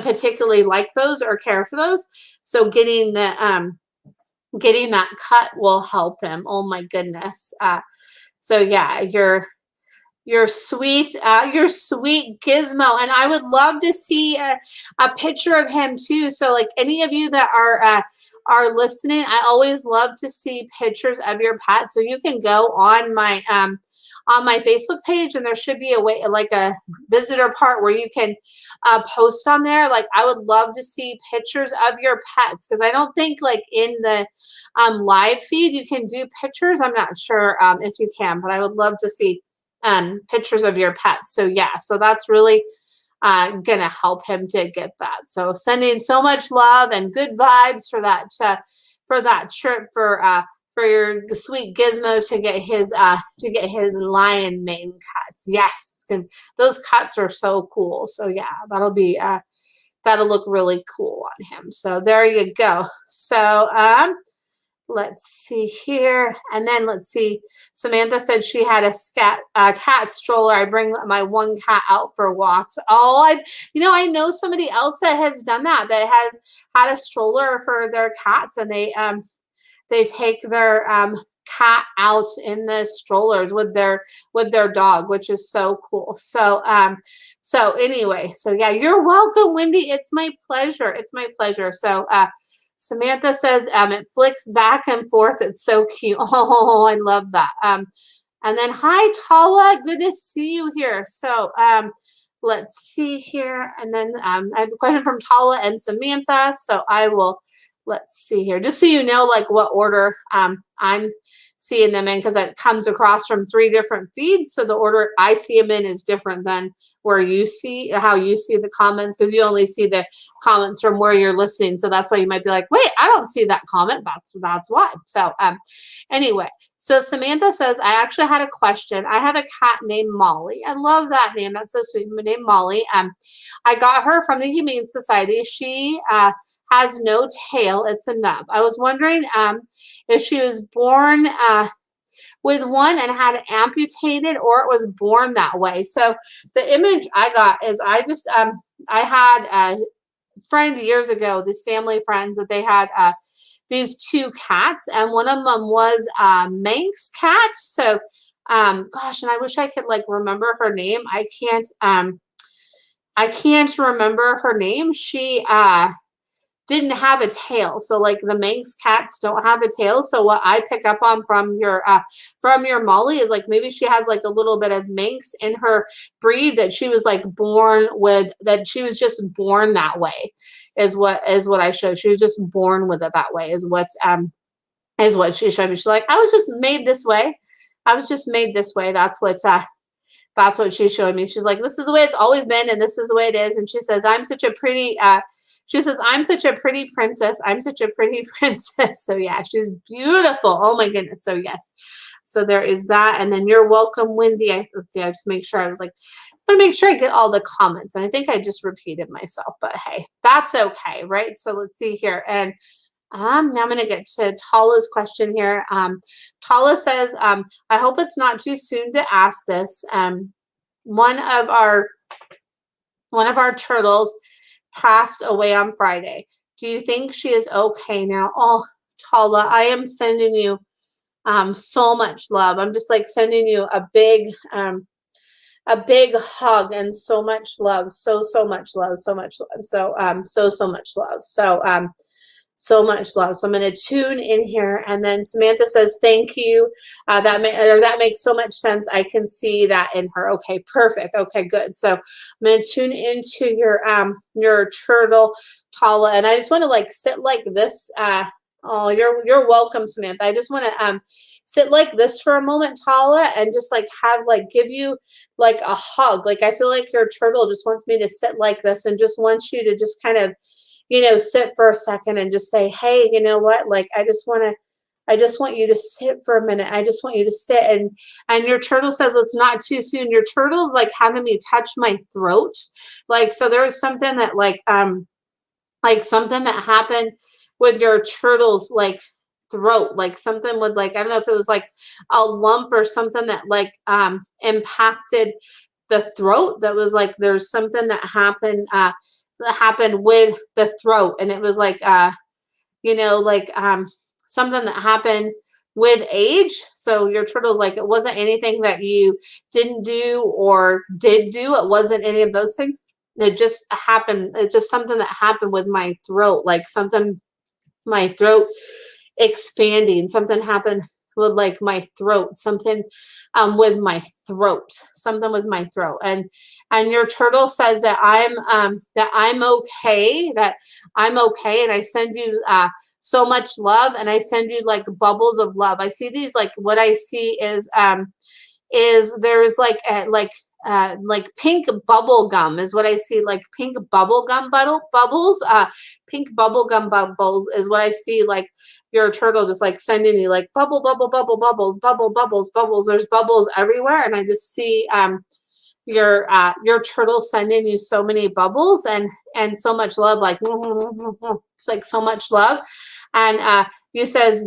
particularly like those or care for those. So getting that cut will help him. Oh my goodness. So yeah, you're sweet Gizmo, and I would love to see a picture of him too. So like any of you that are listening, I always love to see pictures of your pet. So you can go on my Facebook page, and there should be a way, like a visitor part, where you can post on there. Like I would love to see pictures of your pets, because I don't think like in the live feed you can do pictures. I'm not sure if you can, but I would love to see pictures of your pets. So yeah, so that's really gonna help him to get that. So sending so much love and good vibes for that trip for your sweet Gizmo to get his lion mane cuts. Yes, those cuts are so cool. So yeah, that'll look really cool on him. So there you go. So let's see here. And then let's see. Samantha said she had a cat stroller. I bring my one cat out for walks. Oh, I know somebody else that has done that has had a stroller for their cats, and they take their cat out in the strollers with their dog, which is so cool. So anyway, so yeah, you're welcome, Wendy. It's my pleasure. It's my pleasure. So Samantha says it flicks back and forth. It's so cute. Oh, I love that. And then hi, Tala. Good to see you here. So let's see here. And then I have a question from Tala and Samantha. So let's see here. Just so you know, like what order I'm seeing them in, because it comes across from 3 different feeds. So the order I see them in is different than how you see the comments, because you only see the comments from where you're listening. So that's why you might be like, wait, I don't see that comment. That's why. So anyway, so Samantha says, I actually had a question. I have a cat named Molly. I love that name. That's so sweet. Named Molly. I got her from the Humane Society. She has no tail. It's a nub. I was wondering if she was born with one and had it amputated, or it was born that way. So the image I got is I had a friend years ago, these family friends, that they had these 2 cats, and one of them was Manx cat. So gosh, and I wish I could like remember her name. I can't remember her name. She didn't have a tail. So like the Manx cats don't have a tail. So what I pick up on from your Molly is like maybe she has like a little bit of Manx in her breed, that she was like born with, that she was just born that way, is what I showed. She was just born with it that way, is what she showed me. She's like, I was just made this way. I was just made this way. That's what she showed me. She's like, this is the way it's always been, and this is the way it is. And she says, she says, I'm such a pretty princess. I'm such a pretty princess. So yeah, she's beautiful. Oh my goodness. So yes. So there is that. And then you're welcome, Wendy. Let's see, I just make sure I was like, I want to make sure I get all the comments. And I think I just repeated myself, but hey, that's okay, right? So let's see here. And now I'm going to get to Tala's question here. Tala says, I hope it's not too soon to ask this. One of our turtles passed away on Friday. Do you think she is okay now? Oh, Tala, I am sending you so much love. I'm just like sending you a big hug and so much love. So much love. So much love. So much love. So much love. So I'm going to tune in here. And then Samantha says, thank you. That makes so much sense. I can see that in her. Okay, perfect. Okay, good. So I'm going to tune into your turtle, Tala. And I just want to like sit like this. Oh, you're welcome, Samantha. I just want to sit like this for a moment, Tala, and just like give you like a hug. Like I feel like your turtle just wants me to sit like this and just wants you to just kind of, sit for a second and just say, hey, you know what? Like, I just want you to sit for a minute. I just want you to sit. And your turtle says, it's not too soon. Your turtle's like having me touch my throat. Like, so there was something that something that happened with your turtle's like throat, like something with like, I don't know if it was like a lump or something that like, impacted the throat. That was like, there's something that happened with the throat, and it was like something that happened with age. So your turtle's like, it wasn't anything that you didn't do or did do. It wasn't any of those things. It just happened. It's just something that happened with my throat, like my throat expanding. Something happened with like my throat, something with my throat, and your turtle says that I'm okay, and I send you so much love, and I send you like bubbles of love. I see these, like what I see is there's like pink bubble gum is what I see, like pink bubble gum bubbles, pink bubble gum bubbles is what I see, like your turtle just like sending you like bubble, bubble, bubble, bubbles, bubble, bubbles, bubbles. There's bubbles everywhere. And I just see your turtle sending you so many bubbles and so much love, like it's like so much love. And you said,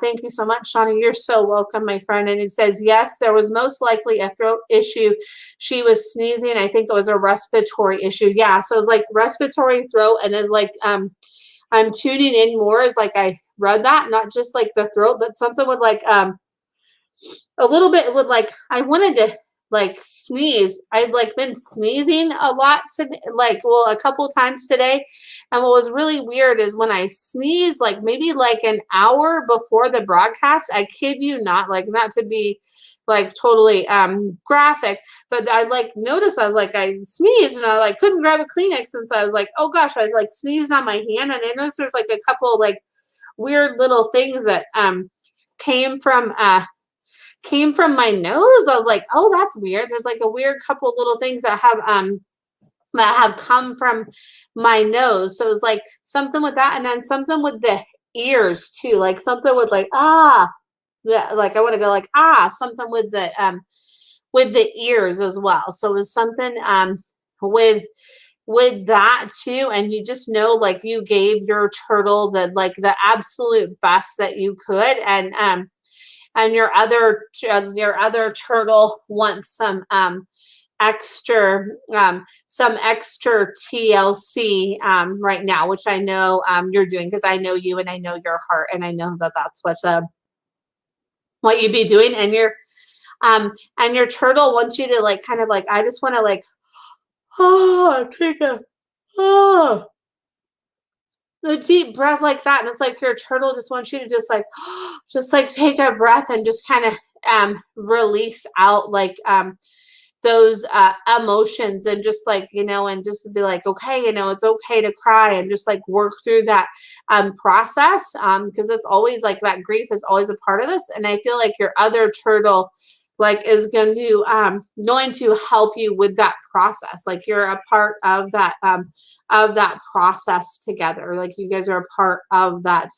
thank you so much, Shawnee. You're so welcome, my friend. And it says, yes, there was most likely a throat issue. She was sneezing. I think it was a respiratory issue. Yeah. So it's like respiratory throat, and is like, I'm tuning in more as like I read that, not just like the throat, but something with like, a little bit with like, I wanted to like sneeze. I've like been sneezing a lot today, a couple times today. And what was really weird is when I sneeze, like maybe like an hour before the broadcast, I kid you not, like not to be like totally graphic, but I like noticed, I was like, I sneezed and I like couldn't grab a Kleenex, and so I was like, oh gosh, I like sneezed on my hand, and I noticed there's like a couple like weird little things that came from my nose. I was like, oh, that's weird. There's like a weird couple little things that have come from my nose. So it was like something with that, and then something with the ears too, like something with like yeah, like I want to go like something with the ears as well. So it was something with that too, and you just know, like you gave your turtle the absolute best that you could, and your other turtle wants some extra TLC right now, which I know you're doing, because I know you and I know your heart, and I know that that's what you'd be doing, and your turtle wants you to like kind of like, I just want to like take a a deep breath like that, and it's like your turtle just wants you to just like just like take a breath and just kind of release out like those emotions, and just like, you know, and just be like, okay, you know, it's okay to cry, and just like work through that process, because it's always like that grief is always a part of this. And I feel like your other turtle like is going to help you with that process. Like you're a part of that process together. Like you guys are a part of that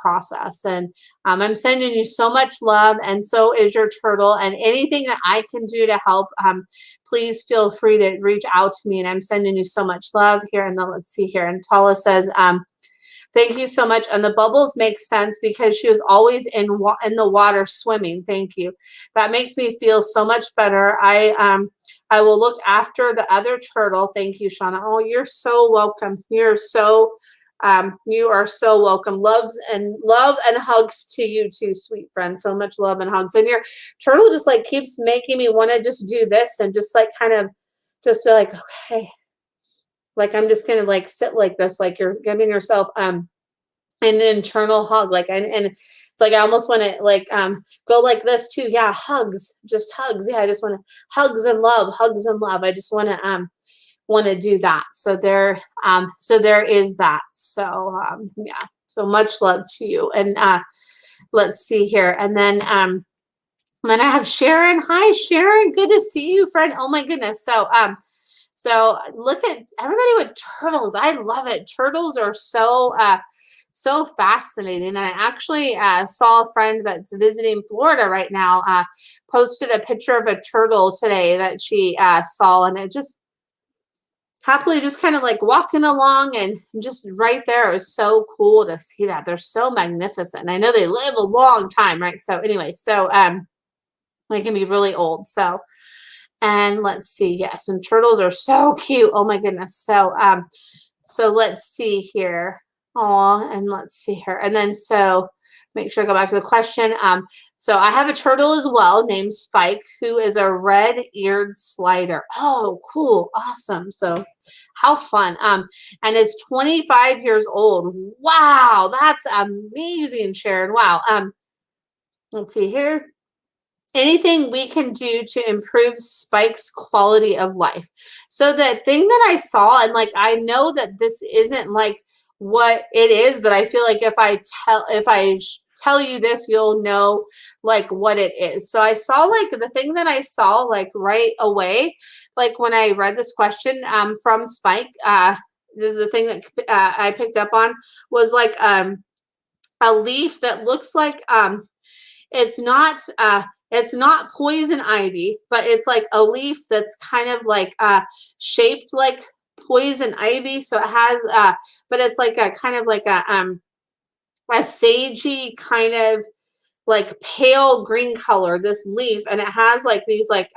process. And I'm sending you so much love, and so is your turtle. And anything that I can do to help, please feel free to reach out to me. And I'm sending you so much love here. And then let's see here. And Tala says, thank you so much. And the bubbles make sense because she was always in the water swimming. Thank you. That makes me feel so much better. I will look after the other turtle. Thank you, Shauna. Oh, you're so welcome. You are so welcome. Love and hugs to you too, sweet friend. So much love and hugs. And your turtle just like keeps making me want to just do this and just like kind of just feel like, okay, like I'm just gonna like sit like this, like you're giving yourself an internal hug, like, and it's like I almost want to like go like this too. Yeah, hugs, just hugs. Yeah, I just want to hugs and love. I just want to do that. So there is that. So yeah, so much love to you. And let's see here. And then I have Sharon. Hi, Sharon. Good to see you, friend. Oh my goodness. So look at everybody with turtles. I love it. Turtles are so fascinating. And I actually saw a friend that's visiting Florida right now posted a picture of a turtle today that she saw, and it just happily just kind of like walking along and just right there. It was so cool to see that. They're so magnificent. And I know they live a long time, right? So anyway, so they can be really old. So, and let's see. Yes, and turtles are so cute. Oh my goodness. So let's see here. Oh, and let's see here. And then so make sure I go back to the question. So I have a turtle as well named Spike, who is a red-eared slider. Oh, cool. Awesome. So how fun. And is 25 years old. Wow, that's amazing, Sharon. Wow. Let's see here. Anything we can do to improve Spike's quality of life. So the thing that I saw, and like I know that this isn't like what it is, but I feel like if I tell you this, you'll know like what it is. So I saw like the thing that I saw like right away, like when I read this question from Spike, this is the thing that I picked up on, was like a leaf that looks like it's not poison ivy, but it's like a leaf that's kind of like shaped like poison ivy. So it has but it's like a kind of like a sagey kind of like pale green color, this leaf, and it has like these like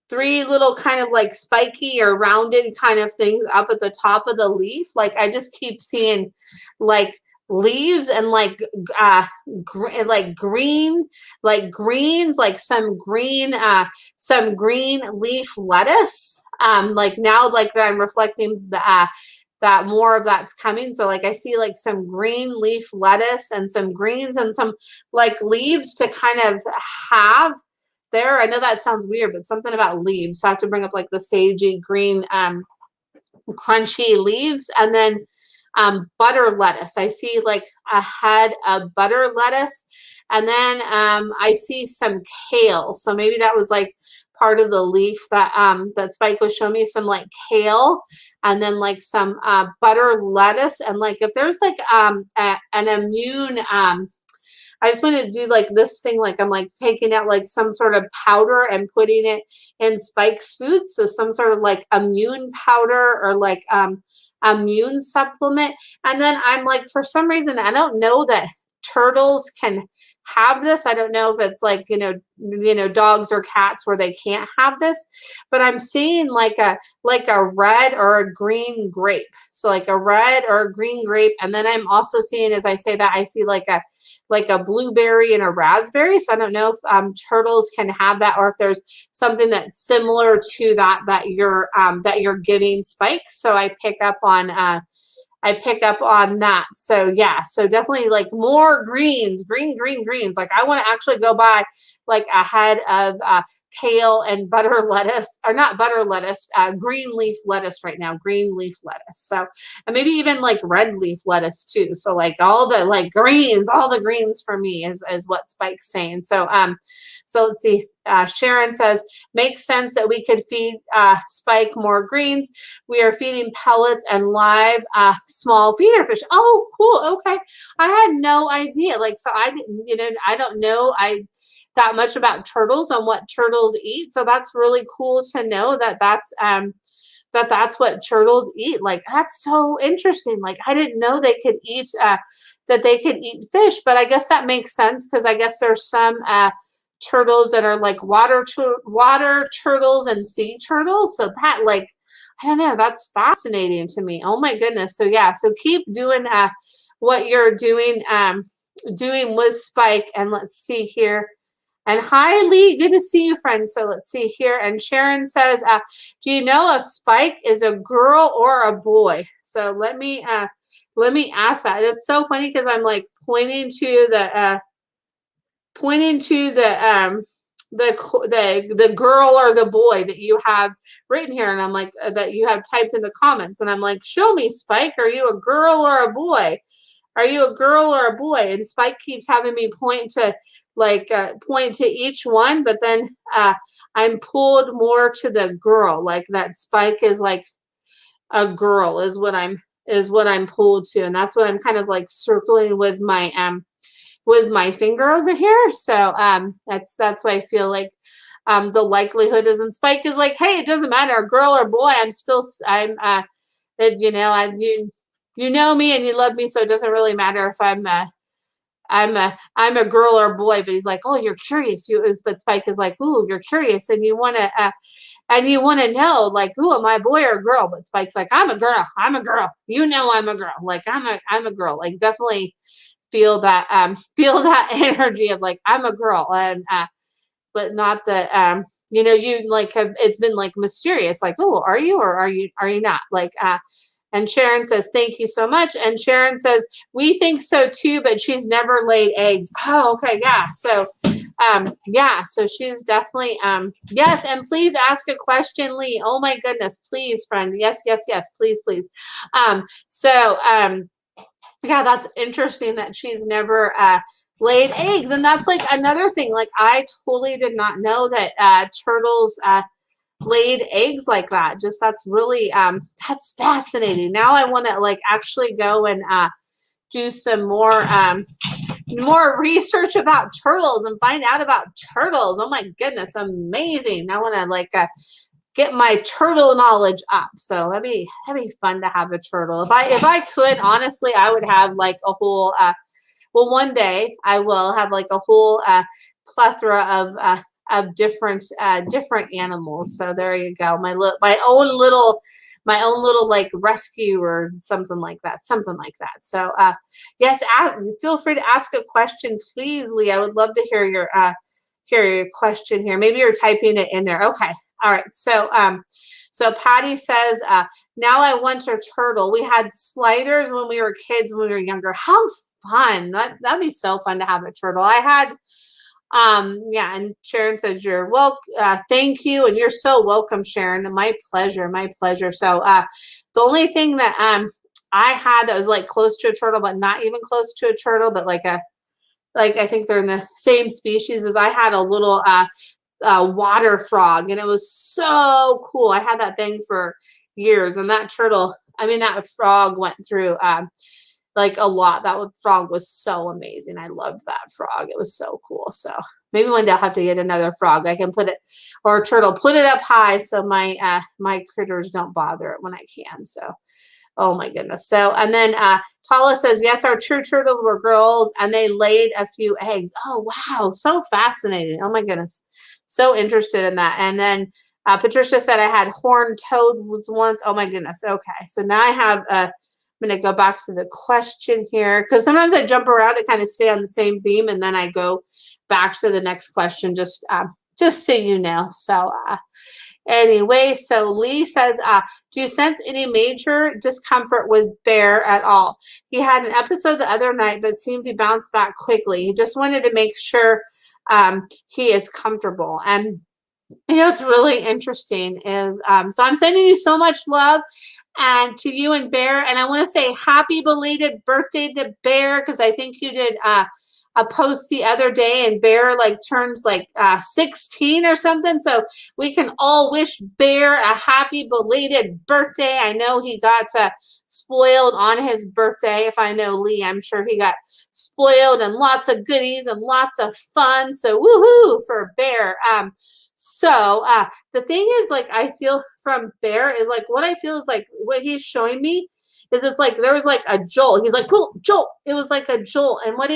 three little kind of like spiky or rounded kind of things up at the top of the leaf. Like I just keep seeing like leaves and like like green, like greens, like some green leaf lettuce. Like now like that I'm reflecting the that more of that's coming. So like I see like some green leaf lettuce and some greens and some like leaves to kind of have there. I know that sounds weird, but something about leaves. So I have to bring up like the sagey green crunchy leaves. And then butter lettuce. I see like a head of butter lettuce. And then I see some kale. So maybe that was like part of the leaf that that Spike was showing me, some like kale, and then like some butter lettuce. And like if there's like an immune I just want to do like this thing, like I'm like taking out like some sort of powder and putting it in Spike's food. So some sort of like immune powder or like immune supplement. And then I'm like, for some reason, I don't know that turtles can have this. I don't know if it's like, dogs or cats where they can't have this, but I'm seeing like a red or a green grape. So like a red or a green grape. And then I'm also seeing, as I say that, I see like a blueberry and a raspberry. So I don't know if turtles can have that, or if there's something that's similar to that you're giving Spike. So I pick up on I pick up on that. So yeah, so definitely like more greens, greens. Like I want to actually go buy like a head of kale and butter lettuce, or not butter lettuce, green leaf lettuce right now, green leaf lettuce. So, and maybe even like red leaf lettuce too. So like all the like greens, all the greens for me is what Spike's saying. So so let's see. Sharon says, makes sense that we could feed Spike more greens. We are feeding pellets and live small feeder fish. Oh, cool. Okay. I had no idea. Like, so I didn't, I don't know that much about turtles and what turtles eat. So that's really cool to know that that's what turtles eat. Like, that's so interesting. Like, I didn't know they could eat, that they could eat fish, but I guess that makes sense because I guess there's some turtles that are like water turtles and sea turtles. So that, like, I don't know, that's fascinating to me. Oh my goodness. So yeah, so keep doing what you're doing with Spike. And let's see here. And hi, Lee. Good to see you, friend. So let's see here. And Sharon says, do you know if Spike is a girl or a boy? So let me ask that. It's so funny because I'm like pointing to the the girl or the boy that you have written here, and I'm like that you have typed in the comments, and I'm like, show me, Spike. Are you a girl or a boy? Are you a girl or a boy? And Spike keeps having me point to each one, but then I'm pulled more to the girl, like that Spike is like a girl is what I'm pulled to, and that's what I'm kind of like circling with my finger over here. So that's why I feel like the likelihood is, in Spike is like, hey, it doesn't matter, girl or boy, you know me and you love me, so it doesn't really matter if I'm a girl or a boy. But he's like, oh, you're curious. But Spike is like, ooh, you're curious and you want to know, like, ooh, am I a boy or a girl? But Spike's like, I'm a girl. I'm a girl. I'm a girl. Like, I'm a girl. Like, definitely feel that energy of like, I'm a girl. And but not that you like it's been like mysterious, like, oh, are you or are you not, like and Sharon says, thank you so much. And Sharon says, we think so too, but she's never laid eggs. Oh, okay. Yeah. So yeah, so she's definitely yes. And please ask a question, Lee. Oh my goodness, please, friend. Yes, please. So yeah, that's interesting that she's never laid eggs. And that's like another thing. Like, I totally did not know that turtles laid eggs like that. Just that's really that's fascinating. Now I want to like actually go and do some more research about turtles and find out about turtles. Oh my goodness, amazing. I want to like get my turtle knowledge up. So that'd be fun to have a turtle. If I could, honestly, I would have like a whole well, one day I will have like a whole plethora of different animals. So there you go. My own little like rescue or something like that. So yes, feel free to ask a question, please, Lee. I would love to hear your question here. Maybe you're typing it in there. Okay. All right. So so Patty says, now I want a turtle. We had sliders when we were kids, when we were younger. How fun. That'd be so fun to have a turtle. I had yeah, and Sharon says, you're welcome. Thank you, and you're so welcome, Sharon. My pleasure. So the only thing that I had that was like close to a turtle, but not even close to a turtle, but like I think they're in the same species, as I had a little water frog, and it was so cool. I had that thing for years, and that frog went through like a lot. That frog was so amazing. I loved that frog. It was so cool. So maybe one day I'll have to get another frog. I can put it, or a turtle, put it up high so my my critters don't bother it when I can. So oh my goodness. So, and then Tala says, yes, our true turtles were girls and they laid a few eggs. Oh, wow. So fascinating. Oh my goodness. So interested in that. And then Patricia said, I had horned toads once. Oh my goodness. Okay. So now I have, I'm going to go back to the question here, because sometimes I jump around to kind of stay on the same theme, and then I go back to the next question, just so you know. So Anyway, so Lee says, do you sense any major discomfort with Bear at all? He had an episode the other night, but seemed to bounce back quickly. He just wanted to make sure he is comfortable. And it's really interesting is so I'm sending you so much love and to you and Bear, and I want to say happy belated birthday to Bear, because I think you did a post the other day, and Bear like turns like 16 or something, so we can all wish Bear a happy belated birthday. I know he got spoiled on his birthday. If I know Lee, I'm sure he got spoiled and lots of goodies and lots of fun, so woohoo for Bear. So the thing is, like, I feel from Bear is like what I feel is like what he's showing me is it's like there was like a jolt. He's like, cool, jolt. It was like a jolt. And what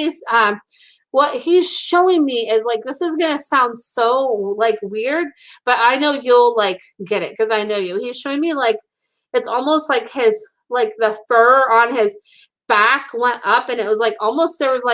he's showing me is like this is gonna sound so like weird, but I know you'll like get it because I know you. He's showing me like it's almost like the fur on his back went up, and it was like almost there was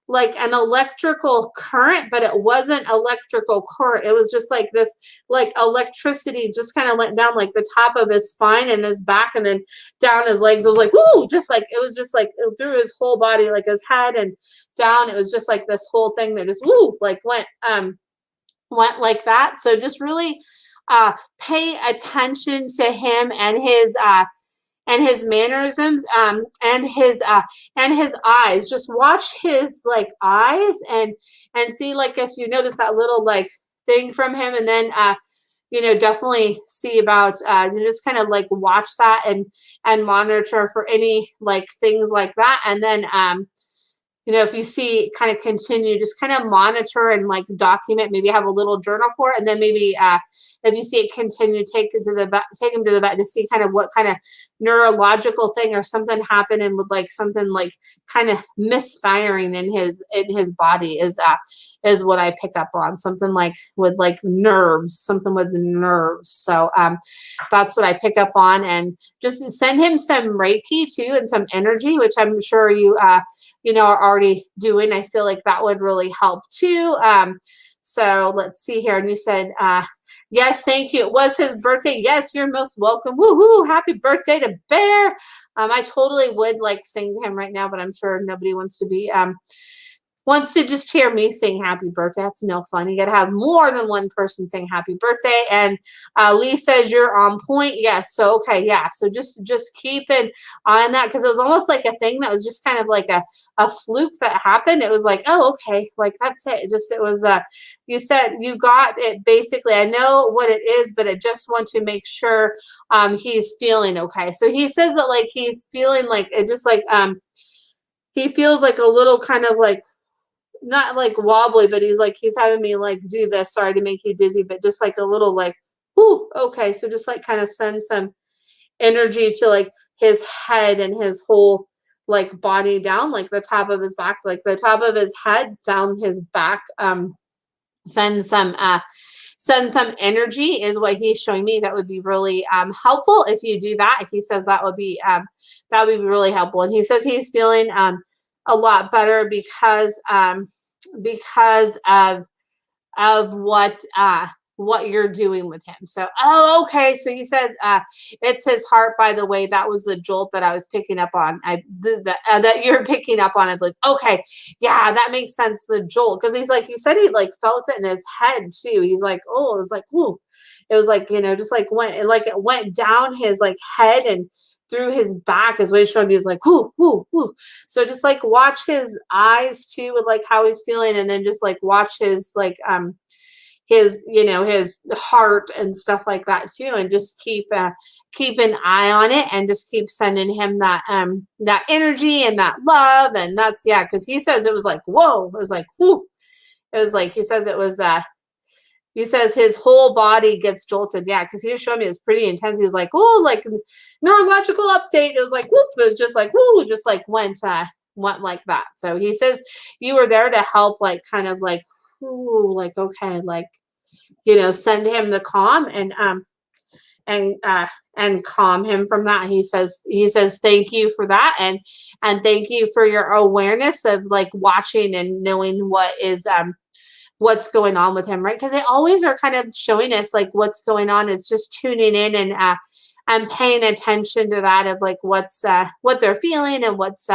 like an electrical current, but it wasn't electrical current. It was just like this, like electricity just kind of went down like the top of his spine and his back and then down his legs. It was like, woo, just like, it was just like through his whole body, like his head and down. It was just like this whole thing that just, woo, like went like that. So just really pay attention to him and his mannerisms and his eyes. Just watch his like eyes and see like if you notice that little like thing from him, and then definitely see about you just kind of like watch that and monitor for any like things like that. And then if you see kind of continue, just kind of monitor and like document, maybe have a little journal for it. And then maybe if you see it continue, take him to the vet to see kind of what kind of neurological thing or something happened, and with like something like kind of misfiring in his body is what I pick up on. Something like with like nerves, something with the nerves. So that's what I pick up on, and just send him some Reiki too and some energy, which I'm sure you are already doing. I feel like that would really help too. So let's see here. And you said, yes, thank you. It was his birthday. Yes, you're most welcome. Woohoo! Happy birthday to Bear. I totally would like sing to him right now, but I'm sure nobody wants to just hear me sing happy birthday. That's no fun. You got to have more than one person sing happy birthday. And Lee says you're on point. Yes. So, okay. Yeah. So just keep an eye on that, because it was almost like a thing that was just kind of like a fluke that happened. It was like, oh, okay. Like that's it. It was, you said you got it basically. I know what it is, but I just want to make sure he's feeling okay. So he says that like he's feeling like it just like, he feels like a little kind of like, not like wobbly, but he's having me like do this. Sorry to make you dizzy, but just like a little like, whoo, okay. So just like kind of send some energy to like his head and his whole like body down, like the top of his back, like the top of his head down his back. Send some energy is what he's showing me. That would be really helpful if you do that. He says that would be really helpful. And he says he's feeling a lot better because of what you're doing with him. So, oh, okay. So he says it's his heart. By the way, that was the jolt that I was picking up on. That you're picking up on. I'm like, okay, yeah, that makes sense. The jolt, because he said he like felt it in his head too. He's like, oh, it was like, ooh, it was like just like it went down his like head and through his back is what he's showing me. Is like, whoo, whoo, whoo. So just like watch his eyes too, with like how he's feeling, and then just like watch his like his heart and stuff like that too, and just keep an eye on it, and just keep sending him that energy and that love. And that's, yeah, because he says it was like, whoa, it was like, whoo, it was like, he says it was he says his whole body gets jolted. Yeah, because he was showing me it was pretty intense. He was like, oh, like neurological update. It was like, whoop, it was just like, whoo, just like went like that. So he says you were there to help, like kind of like, ooh, like, okay, like, send him the calm and calm him from that. He says thank you for that, and thank you for your awareness of like watching and knowing what is what's going on with him, right? Because they always are kind of showing us like what's going on. Is just tuning in and paying attention to that of like what they're feeling and what's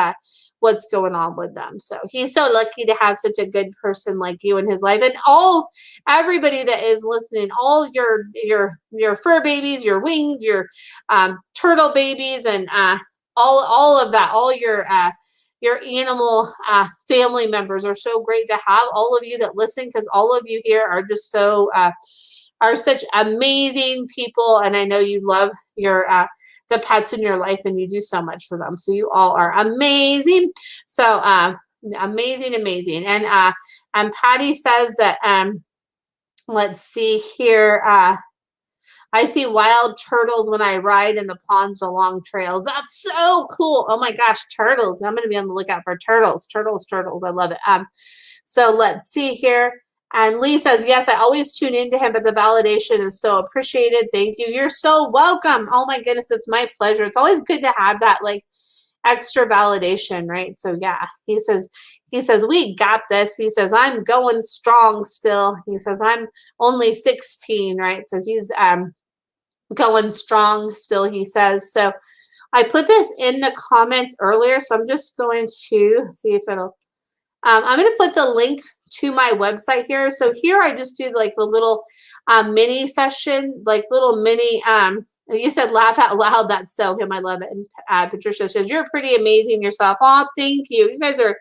going on with them. So he's so lucky to have such a good person like you in his life, and everybody that is listening, all your fur babies, your winged, your turtle babies, and all of that, all your animal family members are so great to have. All of you that listen, because all of you here are just so are such amazing people, and I know you love your the pets in your life, and you do so much for them. So you all are amazing. So amazing. And Patty says that let's see here. I see wild turtles when I ride in the ponds along trails. That's so cool. Oh my gosh, turtles. I'm going to be on the lookout for turtles. Turtles. I love it. So let's see here. And Lee says, yes, I always tune into him, but the validation is so appreciated. Thank you. You're so welcome. Oh my goodness, it's my pleasure. It's always good to have that like extra validation, right? So yeah, he says, we got this. He says, I'm going strong still. He says, I'm only 16, right? So he's going strong still, he says. So I put this in the comments earlier, so I'm just going to see if it'll I'm going to put the link to my website here. So here I just do like the little mini session, like little mini you said laugh out loud. That's so him. I love it. And Patricia says, you're pretty amazing yourself. Oh, thank you. You guys are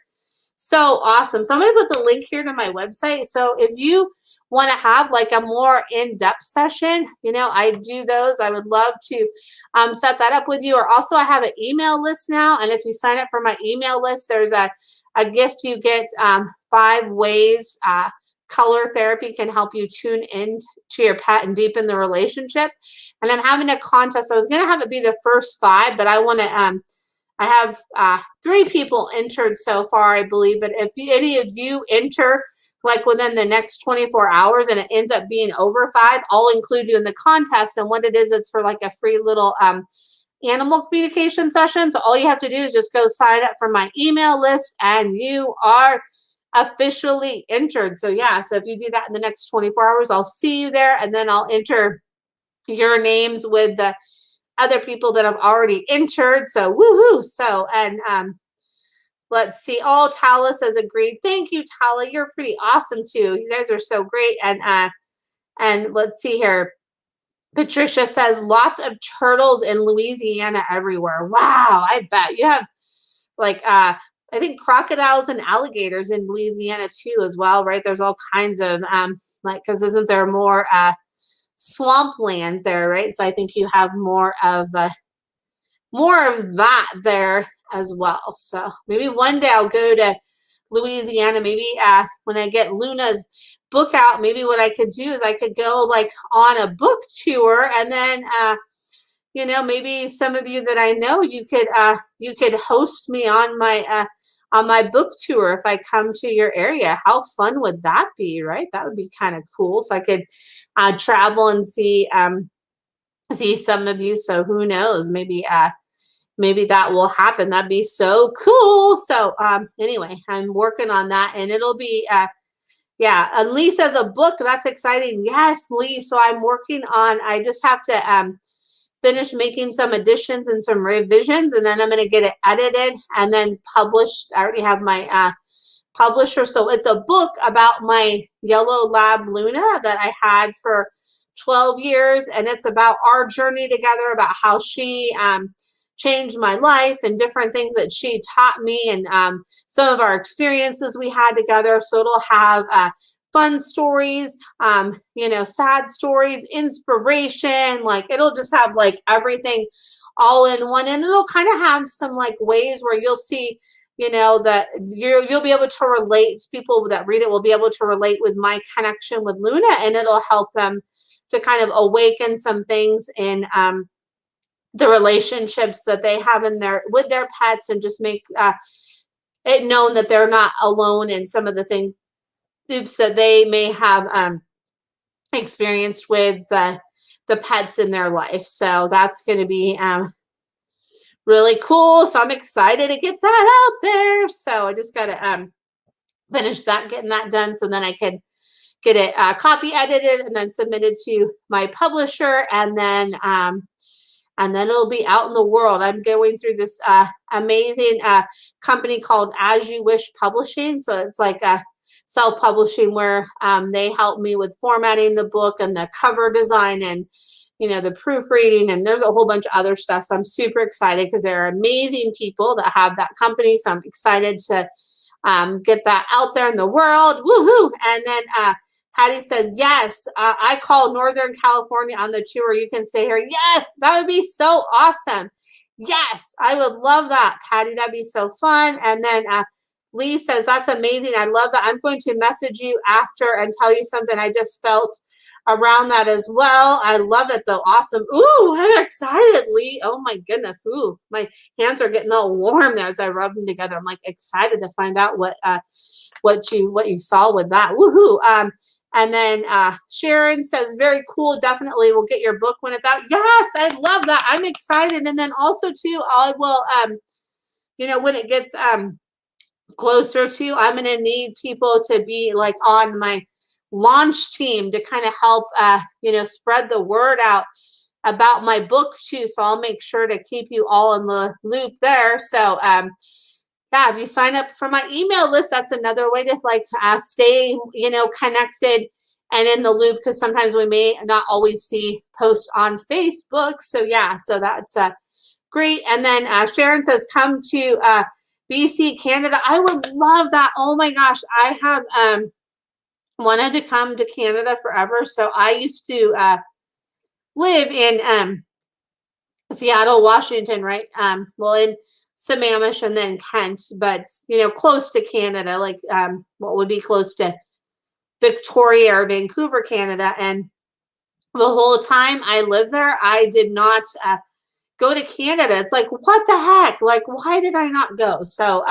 so awesome. So I'm going to put the link here to my website. So if you want to have like a more in-depth session, I do those. I would love to set that up with you. Or also I have an email list now. And if you sign up for my email list, there's a gift you get 5 ways color therapy can help you tune in to your pet and deepen the relationship. And I'm having a contest. I was going to have it be the first 5, but I want to I have 3 people entered so far, I believe. But if any of you enter like within the next 24 hours and it ends up being over 5, I'll include you in the contest. And what it is, it's for like a free little animal communication session. So all you have to do is just go sign up for my email list and you are officially entered. So yeah, so if you do that in the next 24 hours, I'll see you there, and then I'll enter your names with the other people that have already entered. So woohoo. So and let's see. Oh, Tala says agreed. Thank you, Tala. You're pretty awesome too. You guys are so great. And let's see here. Patricia says lots of turtles in Louisiana everywhere. Wow, I bet you have like I think crocodiles and alligators in Louisiana too as well, right? There's all kinds of like, because isn't there more swampland there, right? So I think you have more of that there as well. So maybe one day I'll go to Louisiana. Maybe when I get Luna's book out, maybe what I could do is I could go like on a book tour, and then maybe some of you that I know, you could host me on my book tour if I come to your area. How fun would that be, right? That would be kind of cool. So I could travel and see some of you. So who knows? Maybe that will happen. That'd be so cool. So anyway, I'm working on that, and it'll be Lee says a book. That's exciting. Yes, Lee. So I'm working on. I just have to finish making some additions and some revisions, and then I'm going to get it edited and then published. I already have my publisher. So it's a book about my yellow lab Luna that I had for 12 years, and it's about our journey together, about how she changed my life and different things that she taught me, and some of our experiences we had together. So it'll have fun stories, sad stories, inspiration, like it'll just have like everything all in one. And it'll kind of have some like ways where you'll see, that you'll be able to relate. People that read it will be able to relate with my connection with Luna, and it'll help them to kind of awaken some things in the relationships that they have with their pets, and just make it known that they're not alone in some of the things that they may have experienced with the pets in their life. So that's going to be really cool. So I'm excited to get that out there. So I just got to finish that, getting that done, so then I could get it copy edited and then submitted to my publisher, and then it'll be out in the world. I'm going through this amazing company called As You Wish Publishing. So it's like a self-publishing where they help me with formatting the book and the cover design and the proofreading, and there's a whole bunch of other stuff. So I'm super excited because there are amazing people that have that company. So I'm excited to get that out there in the world. Woohoo! And then Patty says, yes, I call Northern California on the tour. You can stay here. Yes, that would be so awesome. Yes, I would love that, Patty. That'd be so fun. And then Lee says, that's amazing. I love that. I'm going to message you after and tell you something I just felt around that as well. I love it though. Awesome. Ooh, I'm excited, Lee. Oh my goodness. Ooh, my hands are getting all warm there as I rub them together. I'm like excited to find out what you saw with that. Woohoo. And then Sharon says, very cool. Definitely we'll get your book when it's out. Yes, I love that. I'm excited. And then also too, I will when it gets closer to, I'm going to need people to be like on my launch team to kind of help spread the word out about my book too. So I'll make sure to keep you all in the loop there. So yeah, if you sign up for my email list, that's another way to like stay connected and in the loop, because sometimes we may not always see posts on Facebook. So yeah, so that's great. And then Sharon says, come to BC, Canada. I would love that. Oh my gosh, I have wanted to come to Canada forever. So I used to live in Seattle, Washington, right? Well, in Sammamish and then Kent, but close to Canada, like what would be close to Victoria or Vancouver, Canada. And the whole time I lived there, I did not go to Canada. It's like, what the heck? Like, why did I not go? So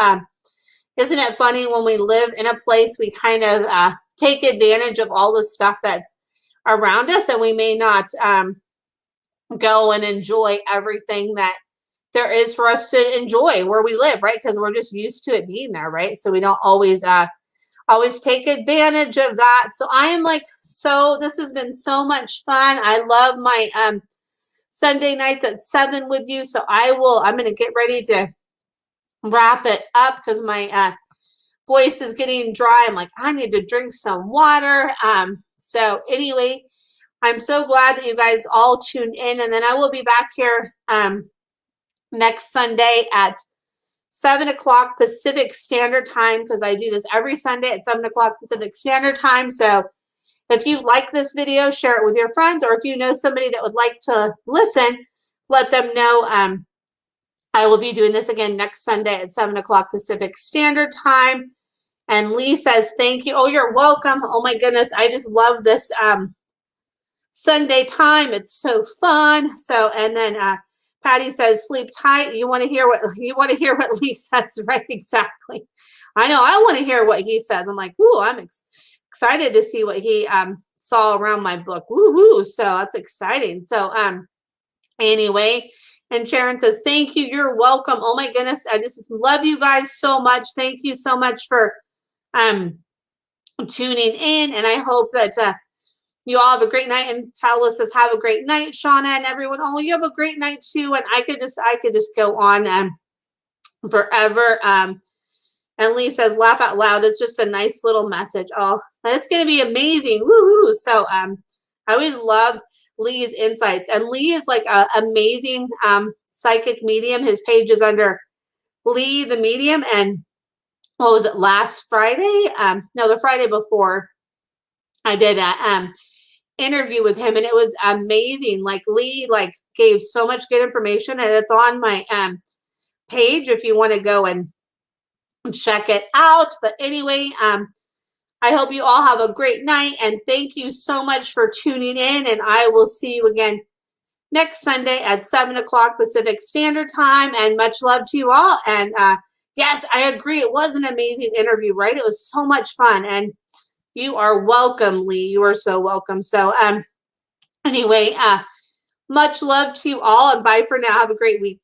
isn't it funny when we live in a place, we kind of take advantage of all the stuff that's around us, and we may not go and enjoy everything that there is for us to enjoy where we live, right? Because we're just used to it being there, right? So we don't always take advantage of that. So I am like, so this has been so much fun. I love my Sunday nights at 7 with you. So I'm going to get ready to wrap it up because my voice is getting dry. I'm like, I need to drink some water. So anyway, I'm so glad that you guys all tuned in, and then I will be back here next Sunday at 7 o'clock Pacific Standard Time, because I do this every Sunday at 7 o'clock Pacific Standard Time. So if you like this video, share it with your friends, or if you know somebody that would like to listen, let them know. I will be doing this again next Sunday at 7 o'clock Pacific Standard Time. And Lee says, thank you. Oh, you're welcome. Oh my goodness. I just love this Sunday time. It's so fun. So, and then Patty says, sleep tight. You want to hear what Lee says, right? Exactly. I know. I want to hear what he says. I'm like, ooh, I'm excited to see what he saw around my book. Woohoo. So that's exciting. So anyway, and Sharon says, thank you. You're welcome. Oh my goodness. I just love you guys so much. Thank you so much for tuning in. And I hope that you all have a great night. And Tala says, have a great night, Shauna, and everyone. Oh, you have a great night too. And I could just go on forever. And Lee says, laugh out loud. It's just a nice little message. Oh, it's going to be amazing. Woohoo. So I always love Lee's insights. And Lee is like an amazing psychic medium. His page is under Lee the Medium. And what was it, last Friday? No, the Friday before, I did a interview with him, and it was amazing. Like Lee gave so much good information, and it's on my page if you want to go and check it out. But anyway, I hope you all have a great night, and thank you so much for tuning in, and I will see you again next Sunday at 7 o'clock Pacific Standard Time. And much love to you all. And yes, I agree. It was an amazing interview, right? It was so much fun. And you are welcome, Lee. You are so welcome. So anyway, much love to you all, and bye for now. Have a great week.